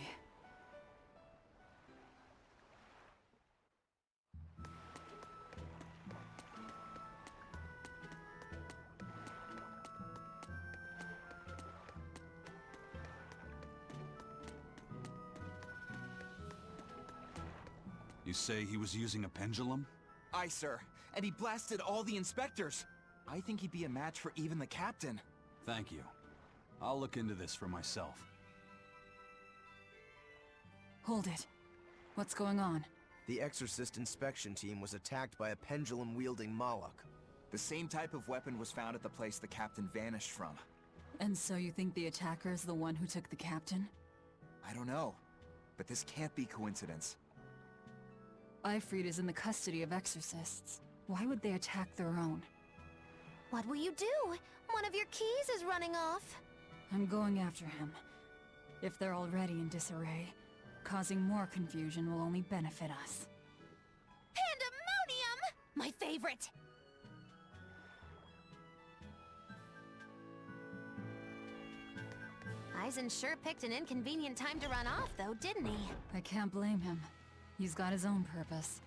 S1: You say he was using a pendulum?
S17: Aye, sir. And he blasted all the inspectors. I think he'd be a match for even the captain.
S1: Thank you. I'll look into this for myself.
S2: Hold it. What's going on?
S3: The Exorcist inspection team was attacked by a pendulum-wielding Moloch.
S17: The same type of weapon was found at the place the captain vanished from.
S2: And so you think the attacker is the one who took the captain?
S17: I don't know, but this can't be coincidence.
S2: Ifrit is in the custody of exorcists. Why would they attack their own?
S10: What will you do? One of your keys is running off.
S2: I'm going after him. If they're already in disarray, causing more confusion will only benefit us.
S10: Pandemonium! My favorite! Eisen sure picked an inconvenient time to run off, though, didn't he?
S2: I can't blame him. He's got his own purpose.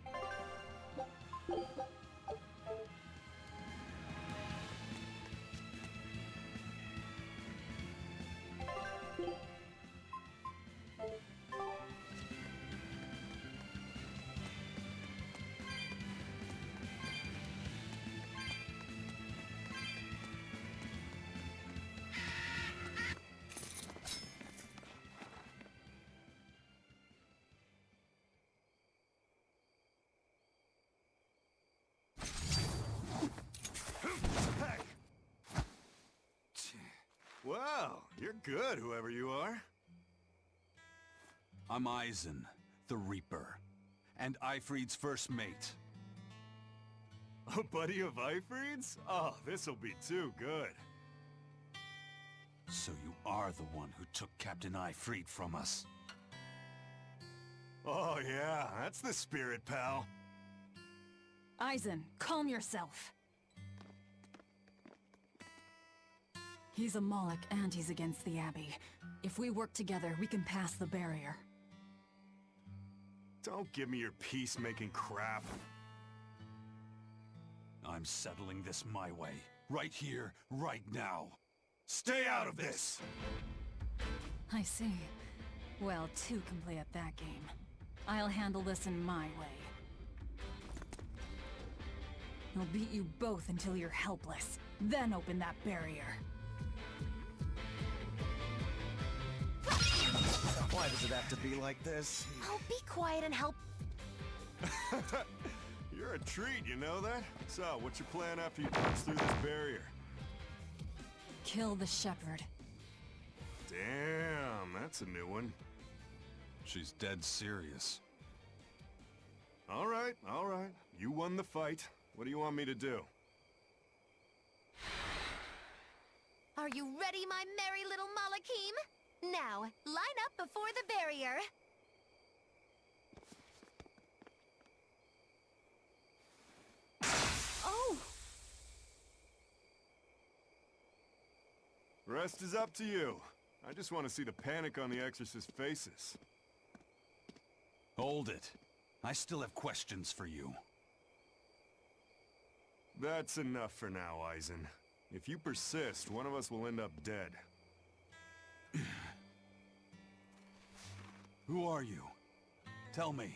S13: Well, you're good, whoever you are.
S1: I'm Eisen, the Reaper, and Ifrit's first mate.
S13: A buddy of Ifrit's? Oh, this'll be too good.
S1: So you are the one who took Captain Ifrit from us.
S13: Oh yeah, that's the spirit, pal.
S2: Eisen, calm yourself. He's a Moloch and he's against the Abbey. If we work together, we can pass the barrier.
S13: Don't give me your peacemaking crap.
S1: I'm settling this my way. Right here, right now. Stay out of this!
S2: I see. Well, two can play at that game. I'll handle this in my way. I'll beat you both until you're helpless. Then open that barrier.
S17: Why does it have to be like this?
S10: Oh, be quiet and help.
S13: You're a treat, you know that? So, what's your plan after you punch through this barrier?
S2: Kill the shepherd.
S13: Damn, that's a new one.
S1: She's dead serious.
S13: All right. You won the fight. What do you want me to do?
S10: Are you ready, my merry little Malachim? Now, line up before the barrier.
S2: Oh!
S13: Rest is up to you. I just want to see the panic on the Exorcist's faces.
S1: Hold it. I still have questions for you.
S13: That's enough for now, Eisen. If you persist, one of us will end up dead.
S1: Who are you? Tell me.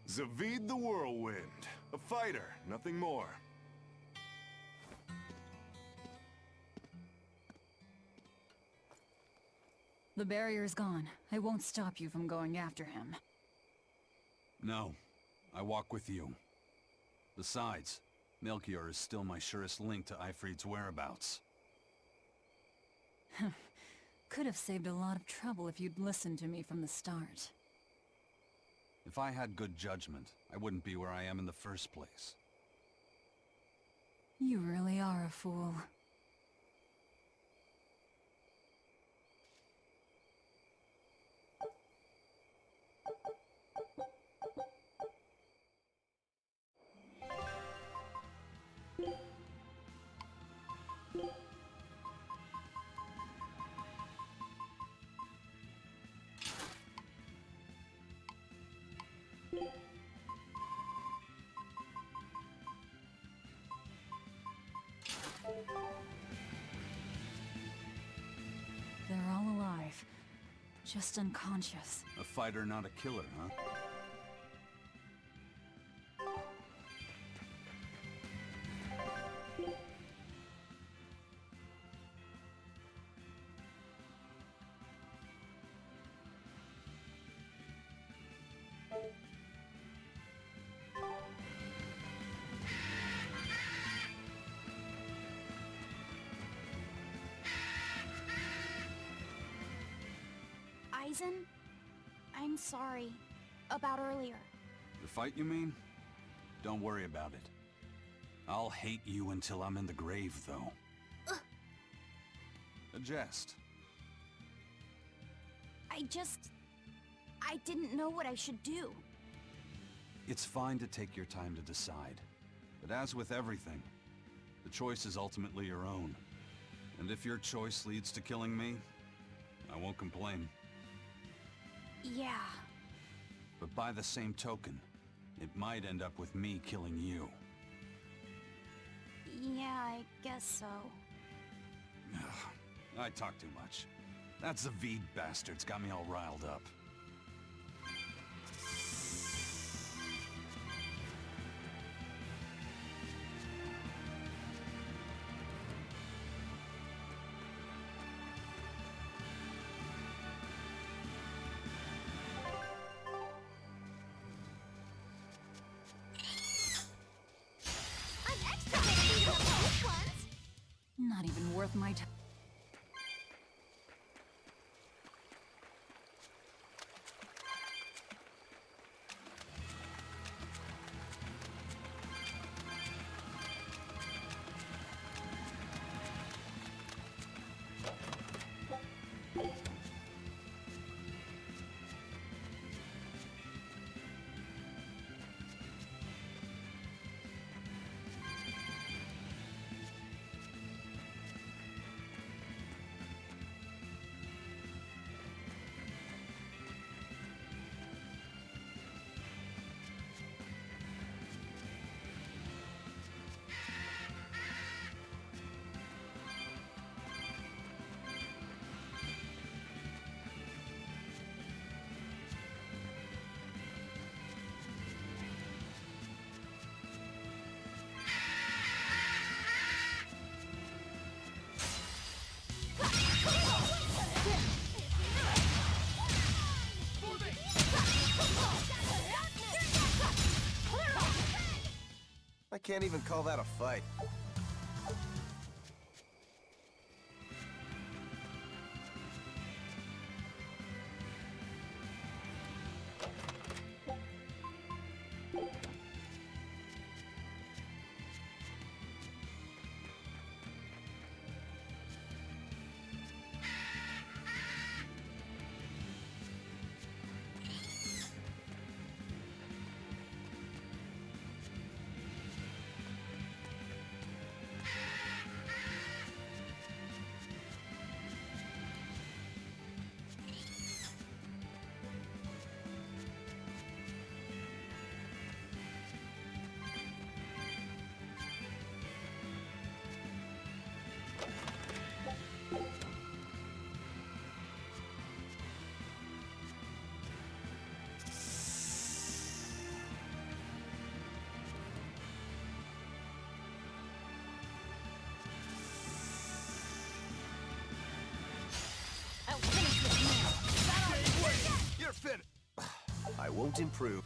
S13: Zavid the Whirlwind. A fighter, nothing more.
S2: The barrier's gone. I won't stop you from going after him.
S1: No. I walk with you. Besides, Melchior is still my surest link to Ifrit's whereabouts.
S2: Could have saved a lot of trouble if you'd listened to me from the start.
S1: If I had good judgment, I wouldn't be where I am in the first place.
S2: You really are a fool. They're all alive. Just unconscious.
S1: A fighter, not a killer, huh?
S11: Aizen, I'm sorry about earlier.
S1: The fight, you mean? Don't worry about it. I'll hate you until I'm in the grave, though. A jest.
S11: I didn't know what I should do.
S1: It's fine to take your time to decide. But as with everything, the choice is ultimately your own. And if your choice leads to killing me, I won't complain.
S11: Yeah.
S1: But by the same token, it might end up with me killing you.
S11: Yeah, I guess so.
S1: I talk too much. That Zavid bastard's got me all riled up.
S2: Not even worth my time.
S3: I can't even call that a fight. You're fit. I won't improve.